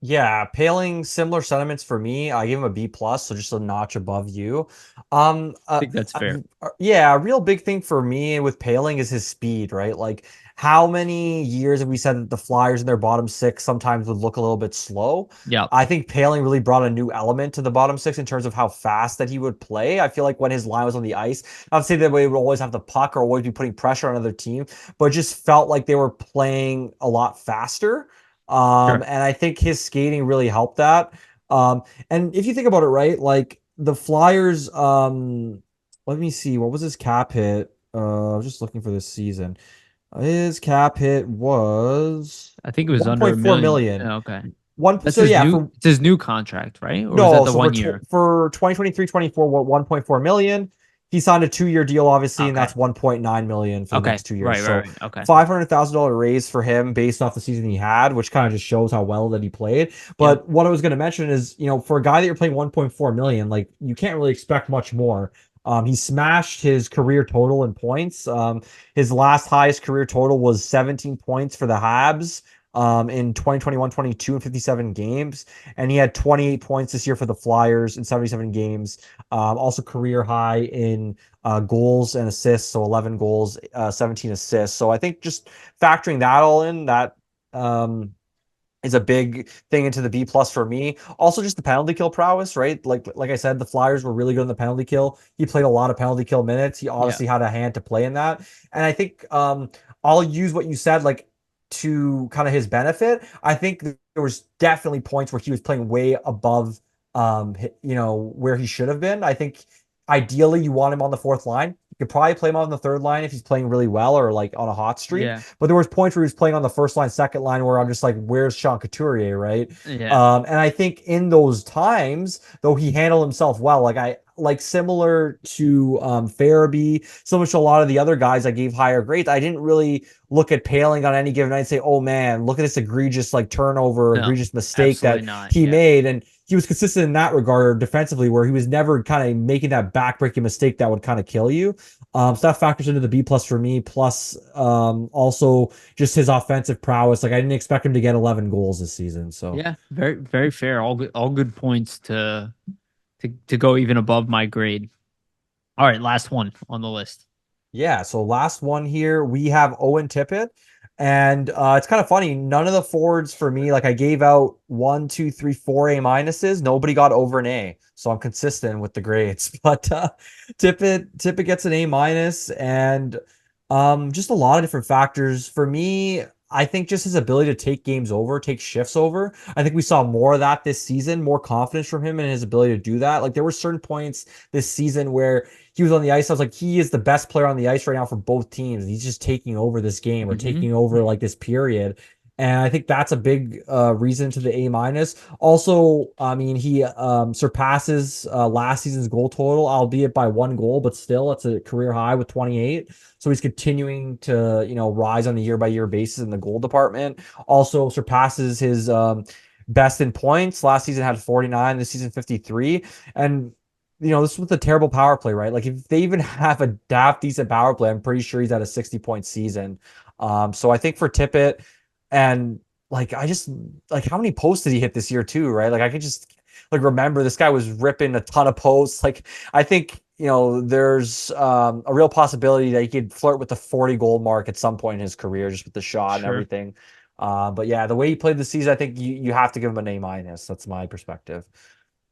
yeah, Paling, similar sentiments for me. I gave him a B plus, so just a notch above you. I think that's fair. Yeah, a real big thing for me with Paling is his speed, right? Like, how many years have we said that the Flyers in their bottom six sometimes would look a little bit slow? Yep. I think Paling really brought a new element to the bottom six in terms of how fast that he would play. I feel like when his line was on the ice, not to say that we would always have the puck or always be putting pressure on another team, but it just felt like they were playing a lot faster. Sure. And I think his skating really helped that. And if you think about it, right, like the Flyers, let me see, what was his cap hit? I was just looking for this season. His cap hit was I think it was under a 1.4 million. million. Okay. One, That's so yeah, for it's his new contract, right? Or was that no, the so 1 year? for 2023-24, what 1.4 million. He signed a 2-year deal, obviously, and Okay. that's 1.9 million for the Okay. next 2 years. Right, right, So right. Okay. $500,000 raise for him based off the season he had, which kind of just shows how well that he played. Yep. But what I was going to mention is, for a guy that you're playing 1.4 million, like you can't really expect much more. He smashed his career total in points. His last highest career total was 17 points for the Habs. in 2021-22 in 57 games, and he had 28 points this year for the Flyers in 77 games. Also career high in goals and assists, so 11 goals, 17 assists. So I think just factoring that all in, that is a big thing into the B plus for me. Also, just the penalty kill prowess, right? Like I said, the Flyers were really good in the penalty kill. He played a lot of penalty kill minutes. He Yeah. obviously had a hand to play in that, and I think I'll use what you said like to kind of his benefit. I think there was definitely points where he was playing way above where he should have been. I think ideally you want him on the fourth line. You could probably play him on the third line if he's playing really well or like on a hot streak. Yeah. But there was points where he was playing on the first line, second line, where I'm just like, where's Sean Couturier, right? Yeah. And I think in those times, though he handled himself well, like similar to Farabee, similar to a lot of the other guys I gave higher grades. I didn't really look at Paling on any given night and say, oh man, look at this egregious like turnover, No, egregious mistake absolutely that not. he Yeah. made. And he was consistent in that regard defensively, where he was never kind of making that backbreaking mistake that would kind of kill you. So that factors into the B plus for me. Plus, also just his offensive prowess. Like I didn't expect him to get 11 goals this season. So Yeah. Very, very fair. All good points to go even above my grade. All right, last one on the list. yeah. So last one here, we have Owen Tippett. And it's kind of funny. None of the forwards for me, like I gave out 1, 2, 3, 4 A minuses. Nobody got over an A. So I'm consistent with the grades. But Tippett gets an A minus, and just a lot of different factors. For me, I think just his ability to take games over, take shifts over. I think we saw more of that this season, more confidence from him and his ability to do that. Like there were certain points this season where he was on the ice. I was like, he is the best player on the ice right now for both teams. He's just taking over this game or Mm-hmm. taking over like this period. And I think that's a big reason to the A minus. Also, I mean, he surpasses last season's goal total, albeit by 1 goal, but still, it's a career high with 28. So he's continuing to, rise on a year by year basis in the goal department. Also surpasses his best in points. Last season had 49, this season 53. And this is with a terrible power play, right? Like if they even have a decent power play, I'm pretty sure he's at a 60-point season. So I think for Tippett, and like I just like how many posts did he hit this year too, right? Like I could just like remember this guy was ripping a ton of posts. Like I think there's a real possibility that he could flirt with the 40 goal mark at some point in his career, just with the shot and Sure. everything. But yeah, the way he played the season, I think you have to give him an A minus. That's my perspective.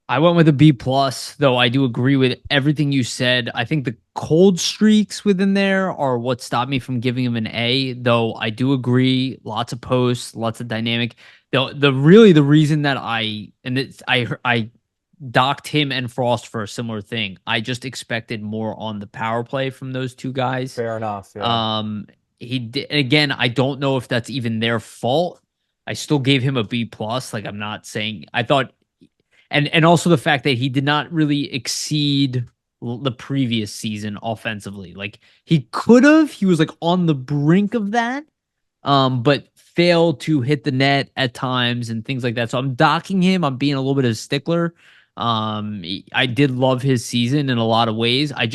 I went with a B plus, though I do agree with everything you said. I think the cold streaks within there are what stopped me from giving him an A, though I do agree. Lots of posts, lots of dynamic. The reason that I docked him and Frost for a similar thing. I just expected more on the power play from those two guys. Fair enough. Yeah. Um, he did again. I don't know if that's even their fault. I still gave him a B plus. Like I'm not saying I thought and also the fact that he did not really exceed the previous season offensively. Like he could have, he was like on the brink of that, but failed to hit the net at times and things like that. So I'm docking him. I'm being a little bit of a stickler. I did love his season in a lot of ways. I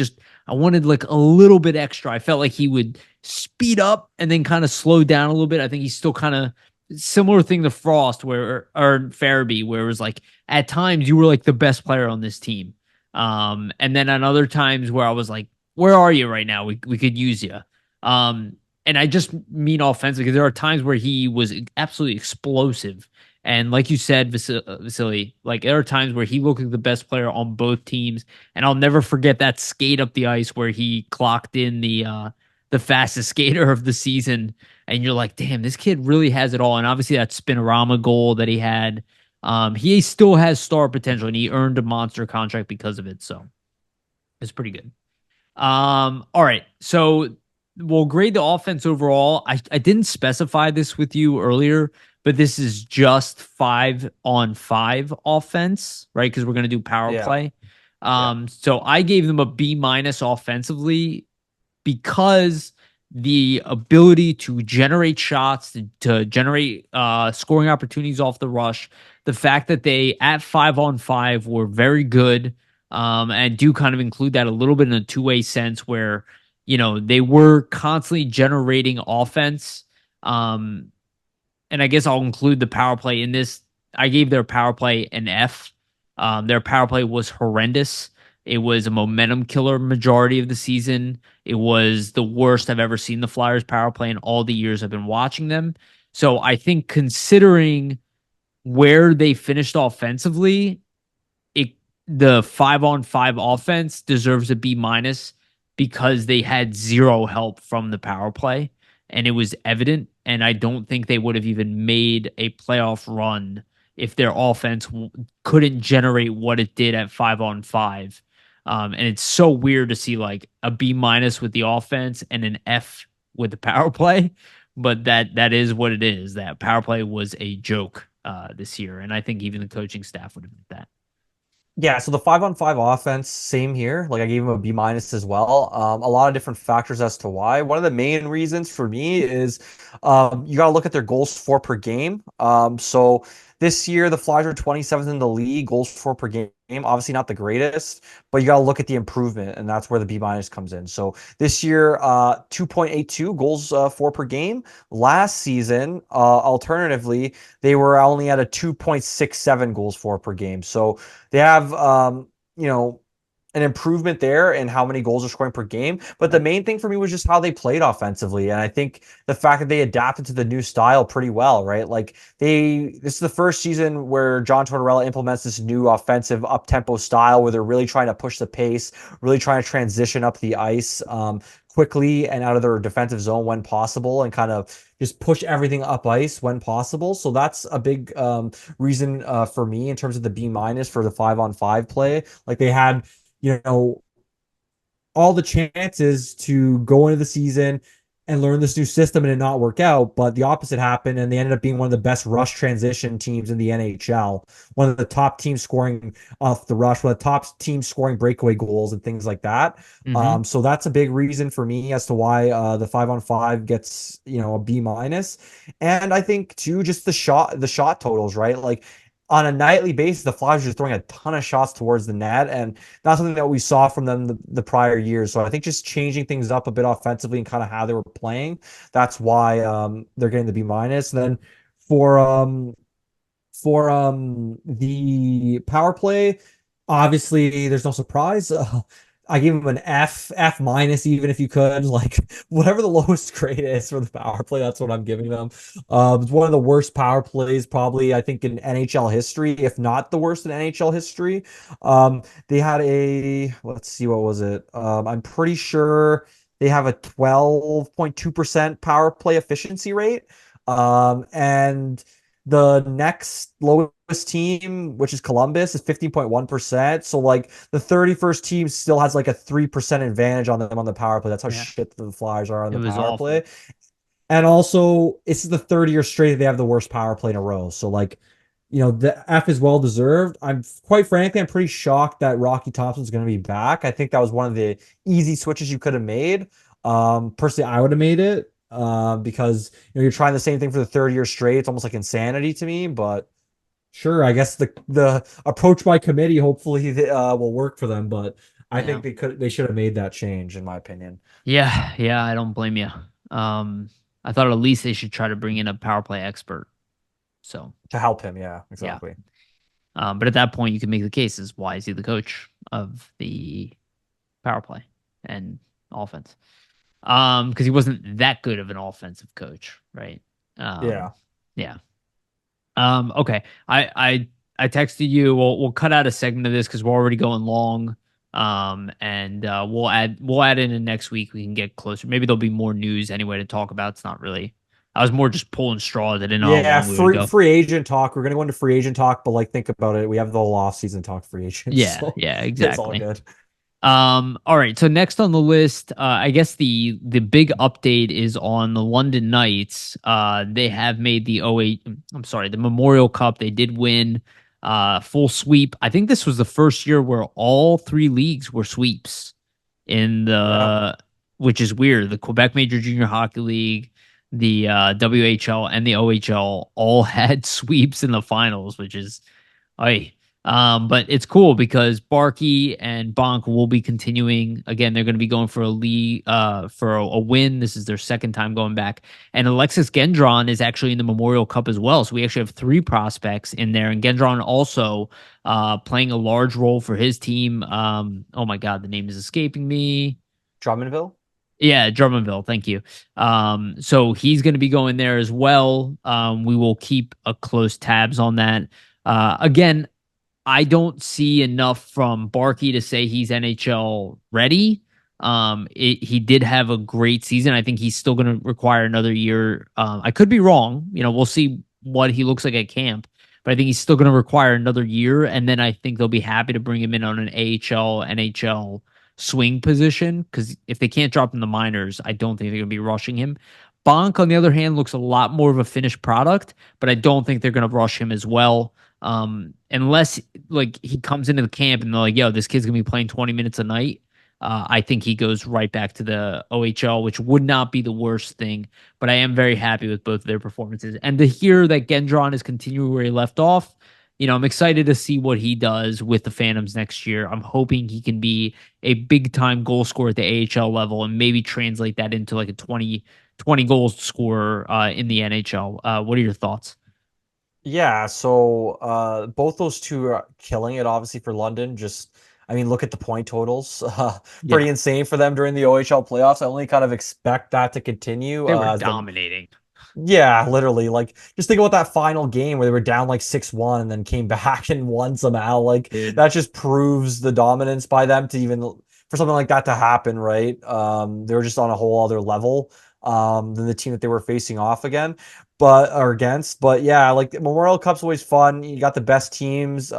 wanted like a little bit extra. I felt like he would speed up and then kind of slow down a little bit. I think he's still kind of similar thing to Frost or Farabee, where it was like at times you were like the best player on this team. And then on other times where I was like, where are you right now? We could use you. And I just mean offensive because there are times where he was absolutely explosive. And like you said, Vasili, like there are times where he looked like the best player on both teams. And I'll never forget that skate up the ice where he clocked in the fastest skater of the season. And you're like, damn, this kid really has it all. And obviously that spinorama goal that he had, he still has star potential and he earned a monster contract because of it. So it's pretty good. All right. So we'll grade the offense overall. I didn't specify this with you earlier, but this is just 5-on-5 offense, right? Because we're gonna do power Yeah. play. Yeah. So I gave them a B minus offensively because the ability to generate shots, to generate scoring opportunities off the rush, the fact that they at 5-on-5 were very good, and do kind of include that a little bit in a two-way sense where, they were constantly generating offense. Um, and I guess I'll include the power play in this. I gave their power play an F. Their power play was horrendous. It was a momentum killer majority of the season. It was the worst I've ever seen the Flyers power play in all the years I've been watching them. So I think considering where they finished offensively, it the 5-on-5 offense deserves a B minus because they had zero help from the power play and it was evident. And I don't think they would have even made a playoff run if their offense couldn't generate what it did at 5-on-5. And it's so weird to see like a B minus with the offense and an F with the power play, but that is what it is. That power play was a joke this year, and I think even the coaching staff would admit that. Yeah, so the 5-on-5 offense, same here. Like I gave him a B minus as well. A lot of different factors as to why. One of the main reasons for me is you got to look at their goals for per game. So this year the Flyers are 27th in the league, goals for per game. Obviously not the greatest, but you got to look at the improvement, and that's where the B minus comes in. So this year, 2.82 goals for per game. Last season, alternatively, they were only at a 2.67 goals for per game. So they have, you know, an improvement there in how many goals are scoring per game. But the main thing for me was just how they played offensively. And I think the fact that they adapted to the new style pretty well, right? Like this is the first season where John Tortorella implements this new offensive up-tempo style where they're really trying to push the pace, really trying to transition up the ice quickly and out of their defensive zone when possible and kind of just push everything up ice when possible. So that's a big reason for me in terms of the B minus for the 5-on-5 play. Like they had, you know, all the chances to go into the season and learn this new system and it not work out, but the opposite happened and they ended up being one of the best rush transition teams in the NHL, one of the top teams scoring off the rush, one of the top teams scoring breakaway goals and things like that. Mm-hmm. So that's a big reason for me as to why the 5-on-5 gets, you know, a B minus. And I think too, just the shot totals, right? Like on a nightly basis, the Flyers are throwing a ton of shots towards the net, and not something that we saw from them the prior years. So I think just changing things up a bit offensively and kind of how they were playing, that's why they're getting the B minus. And then for the power play, obviously there's no surprise. I give him an F minus, even if you could, like whatever the lowest grade is for the power play, that's what I'm giving them. It's one of the worst power plays, probably, I think, in NHL history, if not the worst in NHL history. They had let's see, what was it? I'm pretty sure they have a 12.2% power play efficiency rate. And the next lowest team, which is Columbus, is 15.1%. So like the 31st team still has like a 3% advantage on them on the power play. That's how Yeah, shit the Flyers are on it the was power awful. play. And also, this is the third year straight that they have the worst power play in a row. So like, you know, the F is well deserved. I'm quite frankly, I'm pretty shocked that Rocky Thompson's going to be back. I think that was one of the easy switches you could have made. Personally, I would have made it because you know you're trying the same thing for the third year straight. It's almost like insanity to me, but sure, I guess the approach by committee hopefully will work for them. But I Yeah. think they should have made that change in my opinion Yeah, yeah, I don't blame you. I thought at least they should try to bring in a power play expert. So, to help him. Yeah, yeah. exactly. But at that point, you can make the case is why is he the coach of the power play and offense? Because he wasn't that good of an offensive coach, right? Um, Yeah. yeah. Okay. I texted you. We'll cut out a segment of this because we're already going long. And we'll add in next week. We can get closer. Maybe there'll be more news anyway to talk about. It's not really. I was more just pulling straws. I didn't know how Yeah, long we would go. free agent talk. We're gonna go into free agent talk, but like think about it. We have the whole off season talk free agents, Yeah, so yeah, it's all exactly. good. All right. So next on the list, I guess the big update is on the London Knights. They have made the 08, I'm sorry, the Memorial Cup. They did win full sweep. I think this was the first year where all three leagues were sweeps in Yeah. which is weird. The Quebec Major Junior Hockey League, the WHL and the OHL all had sweeps in the finals, which is, I But it's cool because Barkey and Bonk will be continuing. Again, they're going to be going for a lead, for a win. This is their second time going back. And Alexis Gendron is actually in the Memorial Cup as well. So we actually have three prospects in there. And Gendron also playing a large role for his team. Oh my God, the name is escaping me. Drummondville? Yeah, Drummondville. Thank you. So he's going to be going there as well. We will keep a close tabs on that. Again, I don't see enough from Barkey to say he's NHL ready. He did have a great season. I think he's still going to require another year. I could be wrong. We'll see what he looks like at camp, but I think he's still going to require another year. And then I think they'll be happy to bring him in on an AHL, NHL swing position because if they can't drop in the minors, I don't think they're going to be rushing him. Bonk, on the other hand, looks a lot more of a finished product, but I don't think they're going to rush him as well. Unless like he comes into the camp and they're like, yo, this kid's gonna be playing 20 minutes a night. I think he goes right back to the OHL, which would not be the worst thing. But I am very happy with both of their performances. And to hear that Gendron is continuing where he left off, I'm excited to see what he does with the Phantoms next year. I'm hoping he can be a big time goal scorer at the AHL level and maybe translate that into like a 20 goals scorer in the NHL. What are your thoughts? Yeah, so both those two are killing it, obviously, for London. Just, I mean, look at the point totals. Pretty Yeah, insane for them during the OHL playoffs. I only kind of expect that to continue they were as the dominating. yeah, literally. Like, just think about that final game where they were down like 6-1 and then came back and won somehow. Like, Dude. that just proves the dominance by them to even for something like that to happen, right? They were just on a whole other level than the team that they were facing off again, or against. But yeah, like Memorial Cup's always fun. You got the best teams,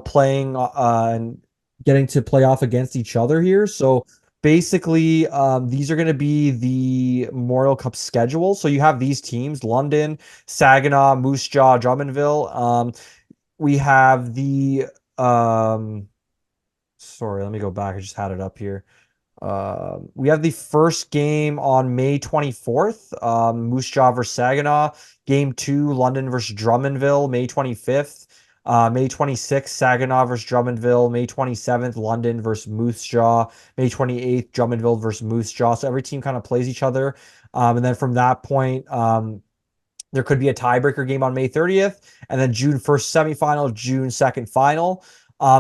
playing and getting to play off against each other here. So basically, these are going to be the Memorial Cup schedule. So you have these teams: London, Saginaw, Moose Jaw, Drummondville. We have the sorry, let me go back. I just had it up here. We have the first game on May 24th, Moose Jaw versus Saginaw. Game 2, London versus Drummondville, May 25th. May 26th, Saginaw versus Drummondville. May 27th, London versus Moose Jaw. May 28th, Drummondville versus Moose Jaw. So every team kind of plays each other. And then from that point, there could be a tiebreaker game on May 30th, and then June 1st semifinal, June 2nd final.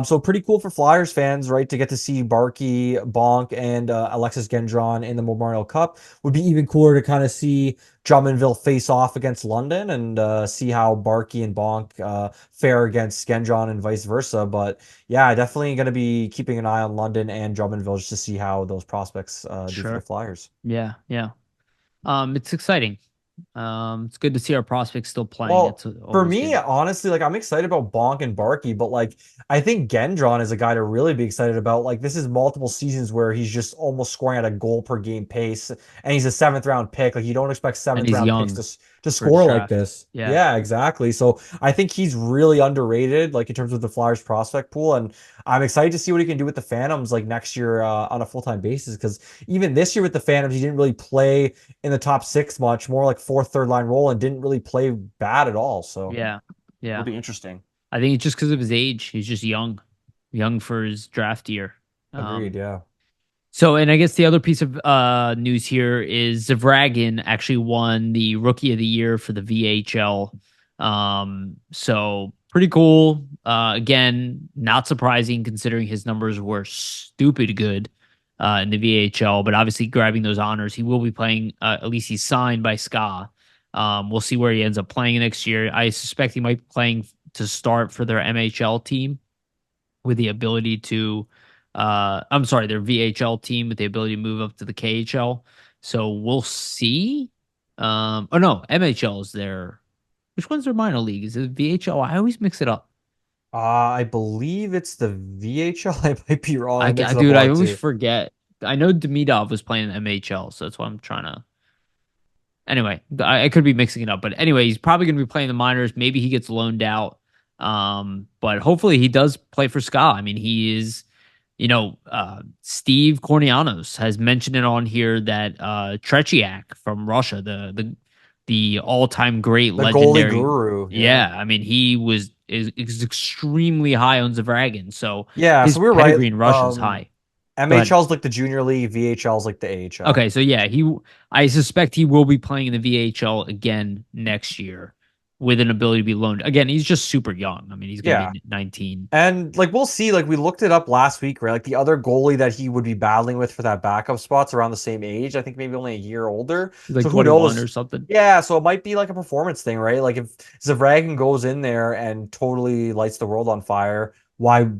So pretty cool for Flyers fans, right, to get to see Barkey, Bonk, and Alexis Gendron in the Memorial Cup. Would be even cooler to kind of see Drummondville face off against London and see how Barkey and Bonk fare against Gendron and vice versa. But yeah, definitely going to be keeping an eye on London and Drummondville just to see how those prospects do for the Sure. Flyers. Yeah, yeah. It's exciting. It's good to see our prospects still playing. Well, It's for always me, good. honestly, like I'm excited about Bonk and Barkey, but like I think Gendron is a guy to really be excited about. Like this is multiple seasons where he's just almost scoring at a goal per game pace, and he's a seventh round pick. Like you don't expect And seventh he's round picks young to for his score like draft. this. Yeah, Yeah, exactly. So I think he's really underrated, like in terms of the Flyers prospect pool, and I'm excited to see what he can do with the Phantoms like next year on a full time basis. Because even this year with the Phantoms, he didn't really play in the top six much, more like fourth, third line role, and didn't really play bad at all. So. yeah, It'll yeah. be interesting. I think it's just because of his age. He's just young, young for his draft year. Agreed. Um, Yeah. and I guess the other piece of news here is Zavragin actually won the Rookie of the Year for the VHL. So pretty cool. Again, not surprising considering his numbers were stupid good in the VHL, but obviously grabbing those honors. He will be playing, at least he's signed by SCA. We'll see where he ends up playing next year. I suspect he might be playing to start for their MHL team with the ability to I'm sorry, their VHL team with the ability to move up to the KHL. So we'll see. Oh no, MHL is their which one's their minor league? Is it VHL? I always mix it up. I believe it's the VHL. I might be wrong. I mix it up a Dude, I lot always too. forget. I know Demidov was playing in MHL, so that's why I'm trying to. Anyway, I could be mixing it up, but anyway, he's probably going to be playing the minors. Maybe he gets loaned out, but hopefully he does play for SCA. I mean, he is Steve Kornianos has mentioned it on here that Tretiak from Russia, the all-time great The goalie legendary, guru. Yeah. yeah, I mean he was is extremely high on Zavragin. So Yeah, his so we were right. pedigree in Russia is high. Go ahead. MHL's like the junior league, VHL's like the AHL. Okay, so yeah, I suspect he will be playing in the VHL again next year with an ability to be loaned. Again, he's just super young. I mean, he's going to Yeah. be 19. And like we'll see, like we looked it up last week, right? Like the other goalie that he would be battling with for that backup spot's around the same age. I think maybe only a year older. He's like So who 21 or knows? something. Yeah, so it might be like a performance thing, right? Like if Zavragin goes in there and totally lights the world on fire, why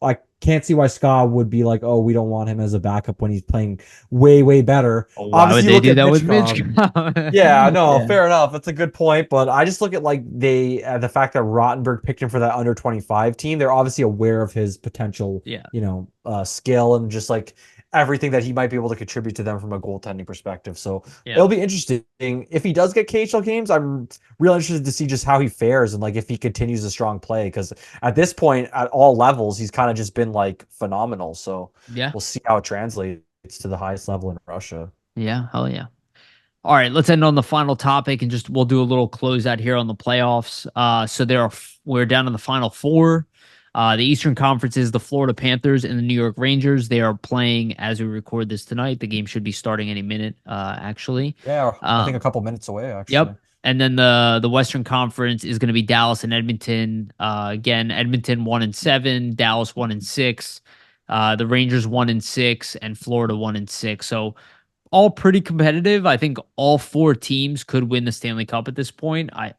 I can't see why Scott would be like, oh, we don't want him as a backup when he's playing way, way better. Oh, why would Obviously, you they look do at that with Michkov. Michkov? Yeah, no, Yeah. fair enough. That's a good point. But I just look at like the fact that Rottenberg picked him for that under 25 team. They're obviously aware of his potential, Yeah. skill and just like everything that he might be able to contribute to them from a goaltending perspective. So Yeah. it'll be interesting if he does get KHL games. I'm real interested to see just how he fares and like if he continues a strong play because at this point, at all levels, he's kind of just been like phenomenal. So Yeah. we'll see how it translates to the highest level in Russia. Yeah. Hell yeah. All right, let's end on the final topic and just we'll do a little closeout here on the playoffs. So we're down to the final four. The Eastern Conference is the Florida Panthers and the New York Rangers. They are playing as we record this tonight. The game should be starting any minute, actually. Yeah, I think a Um, couple minutes away actually. yep. And then the Western Conference is going to be Dallas and Edmonton. Again, Edmonton 1-7, Dallas 1-6, the Rangers 1-6, and Florida 1-6. So all pretty competitive. I think all four teams could win the Stanley Cup at this point. I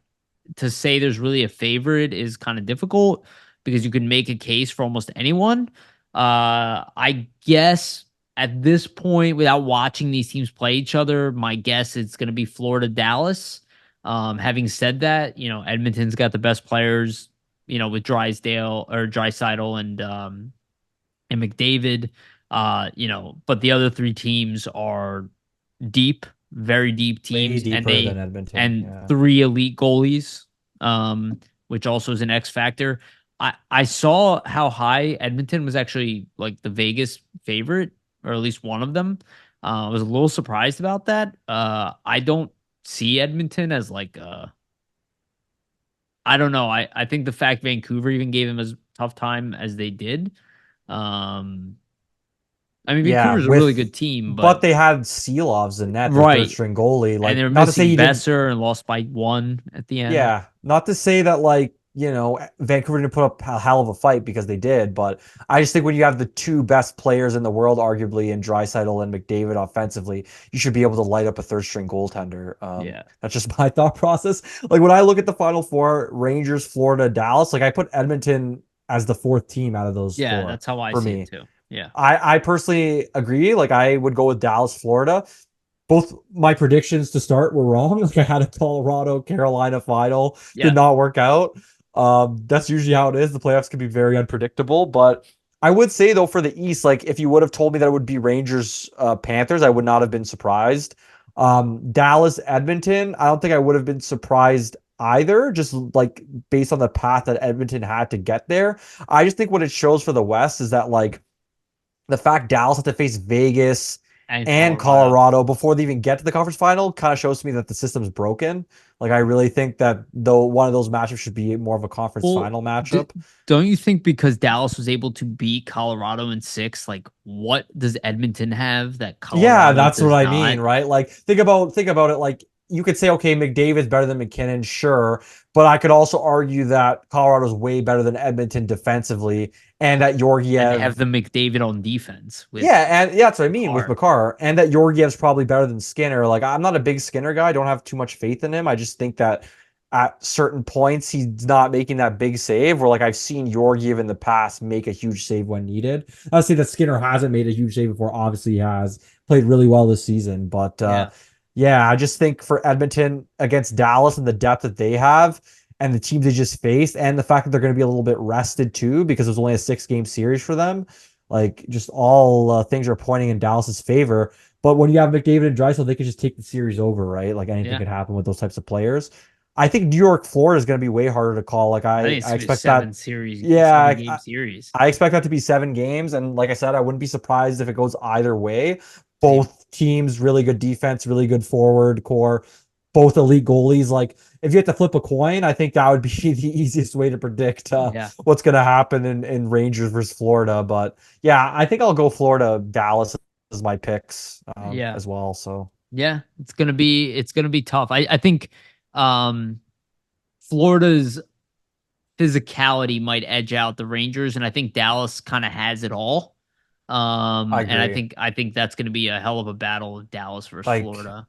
To say there's really a favorite is kind of difficult because you can make a case for almost anyone. I guess at this point, without watching these teams play each other, my guess it's going to be Florida Dallas. Having said that, Edmonton's got the best players, with Drysdale and McDavid. But the other three teams are deep, very deep Way teams, and deeper than Edmonton. Yeah. three elite goalies, which also is an X factor. I saw how high Edmonton was actually like the Vegas favorite, or at least one of them. I was a little surprised about that. I don't see Edmonton as like I don't know. I think the fact Vancouver even gave him as tough time as they did. Um, I mean, Yeah, Vancouver's a really good team, but but they had Seelovs in net, their third right. string goalie. And Like, they're not to say missing he didn't. Besser and lost by one at the end. Yeah, not to say that like Vancouver didn't put up a hell of a fight because they did, but I just think when you have the two best players in the world, arguably in Draisaitl and McDavid offensively, you should be able to light up a third string goaltender. Yeah. That's just my thought process. Like when I look at the Final Four, Rangers, Florida, Dallas, like I put Edmonton as the fourth team out of those Yeah, four that's how I for see it me. too. Yeah. I personally agree. Like I would go with Dallas, Florida. Both my predictions to start were wrong. Like I had a Colorado, Carolina final, did Yeah. not work out. That's usually how it is. The playoffs can be very unpredictable, but I would say though for the East, like if you would have told me that it would be Rangers, Panthers, I would not have been surprised. Dallas, Edmonton, I don't think I would have been surprised either, just like based on the path that Edmonton had to get there. I just think what it shows for the West is that like the fact Dallas had to face Vegas And and Colorado. Colorado before they even get to the conference final kind of shows to me that the system's broken. Like I really think that though one of those matchups should be more of a conference Well, final d matchup. don't you think because Dallas was able to beat Colorado in six, like what does Edmonton have that Yeah, Colorado that's what does I not? mean, right? Like think about it like you could say okay, McDavid's better than McKinnon, sure, but I could also argue that Colorado's way better than Edmonton defensively and that And they have Georgiev. the McDavid on defense with Yeah, and yeah, that's what I mean with Makar. Makar, and that Georgiev's probably better than Skinner. Like, I'm not a big Skinner guy. I don't have too much faith in him. I just think that at certain points he's not making that big save. Where like I've seen Georgiev in the past make a huge save when needed. I'll say that Skinner hasn't made a huge save before. Obviously, he has played really well this season, but Yeah. yeah, I just think for Edmonton against Dallas and the depth that they have. And the teams they just faced, and the fact that they're going to be a little bit rested too, because it was only a 6 game series for them. Like just all things are pointing in Dallas's favor. But when you have McDavid and Drysdale, they could just take the series over, right? Like anything Yeah. could happen with those types of players. I think New York, Florida is going to be way harder to call. Like I think it's I gonna be a expect that. Yeah, seven game series. I expect that to be 7 games. And like I said, I wouldn't be surprised if it goes either way. Same. Both teams really good defense, really good forward core. both elite goalies. Like if you had to flip a coin, I think that would be the easiest way to predict Yeah. what's going to happen in Rangers versus Florida. But yeah, I think I'll go Florida, Dallas as my picks Yeah. as well. So Yeah. It's gonna be tough. I think um Florida's physicality might edge out the Rangers, and I think Dallas kind of has it all. I And I agree. think I think that's going to be a hell of a battle of Dallas versus Like Florida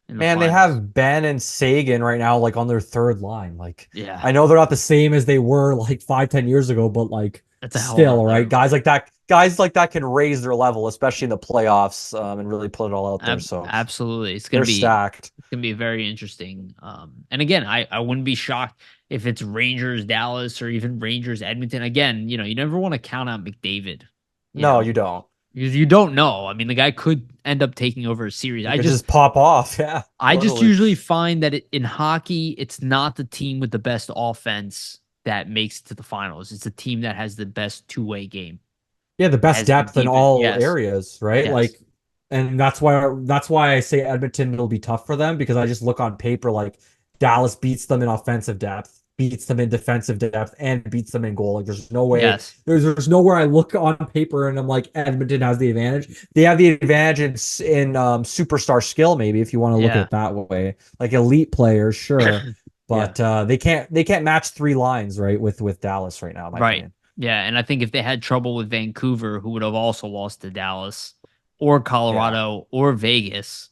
in the man, they finals. have Ben and Sagan right now, like on their third line. Like, Yeah, I know they're not the same as they were like 5, 10 years ago, but like that's a hell of a still, right? third line. Guys like that can raise their level, especially in the playoffs, and really put it all out there. So Absolutely, it's gonna they're be stacked. it's gonna be very interesting. And again, I wouldn't be shocked if it's Rangers Dallas or even Rangers Edmonton. Again, you never want to count out McDavid. You No, know, you don't. because you don't know. I mean, the guy could end up taking over a series. You could just pop off. Yeah, I just totally. usually find that in hockey, it's not the team with the best offense that makes it to the finals. It's the team that has the best two-way game, Yeah, the best has the depth in deepest. all Yes, areas, right? yes, Like, and that's why I say Edmonton will be tough for them because I just look on paper like Dallas beats them in offensive depth, beats them in defensive depth, and beats them in goal. Like, there's no way. yes, There's nowhere I look on paper and I'm like Edmonton has the advantage. They have the advantage in superstar skill, maybe if you want to look at yeah, it that way. Like elite players, sure, yeah, but they can't match three lines right with Dallas right now, in my right, opinion. yeah. And I think if they had trouble with Vancouver, who would have also lost to Dallas, or Yeah. Colorado, or Vegas,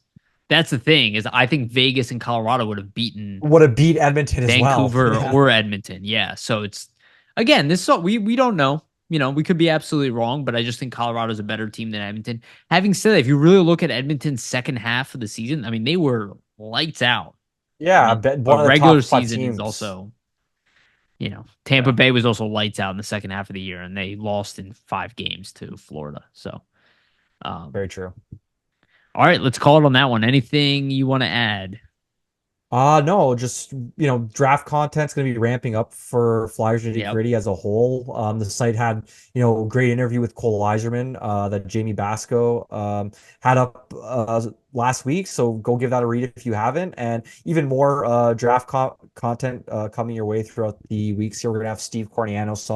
that's the thing is I think Vegas and Colorado would have beaten Would have beat Edmonton as well. Vancouver Yeah. or Edmonton. Yeah. So it's again, this is all, we don't know. We could be absolutely wrong, but I just think Colorado's a better team than Edmonton. Having said that, if you really look at Edmonton's second half of the season, I mean, they were lights out. I Yeah, I mean, bet but one of the regular top five season is teams. also, Tampa Yeah, Bay was also lights out in the second half of the year, and they lost in 5 games to Florida. So, um, very true. all right, let's call it on that one. Anything you want to add? No, just draft content's gonna be ramping up for Flyers Nitty Yep. Gritty as a whole. The site had, a great interview with Cole Iserman, that Jamie Basco had up last week. So go give that a read if you haven't. And even more draft content coming your way throughout the weeks here. We're gonna have Steve Cornianos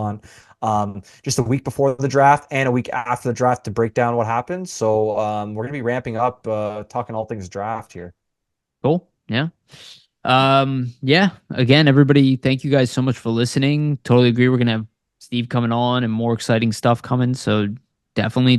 on just a week before the draft and a week after the draft to break down what happened. So we're gonna be ramping up talking all things draft here. Cool. Yeah. Yeah. Again, everybody, thank you guys so much for listening. Totally agree. We're gonna have Steve coming on and more exciting stuff coming. So definitely,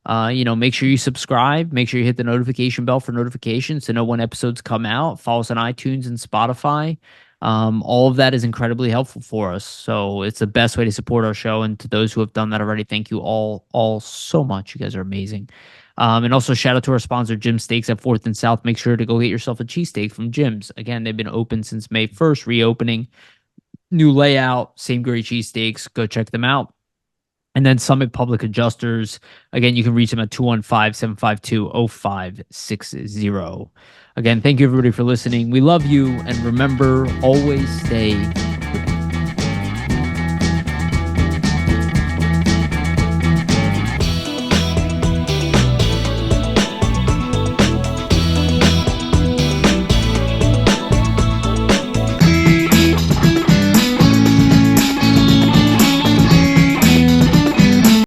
make sure you subscribe. Make sure you hit the notification bell for notifications to know when episodes come out. Follow us on iTunes and Spotify. All of that is incredibly helpful for us. So it's the best way to support our show. And to those who have done that already, thank you all so much. You guys are amazing. And also shout out to our sponsor, Jim Steaks at 4th and South. Make sure to go get yourself a cheesesteak from Jim's. Again, they've been open since May 1st, reopening, new layout, same great cheesesteaks. Go check them out. And then Summit Public Adjusters. Again, you can reach them at 215-752-0560. Again, thank you everybody for listening. We love you. And remember, always stay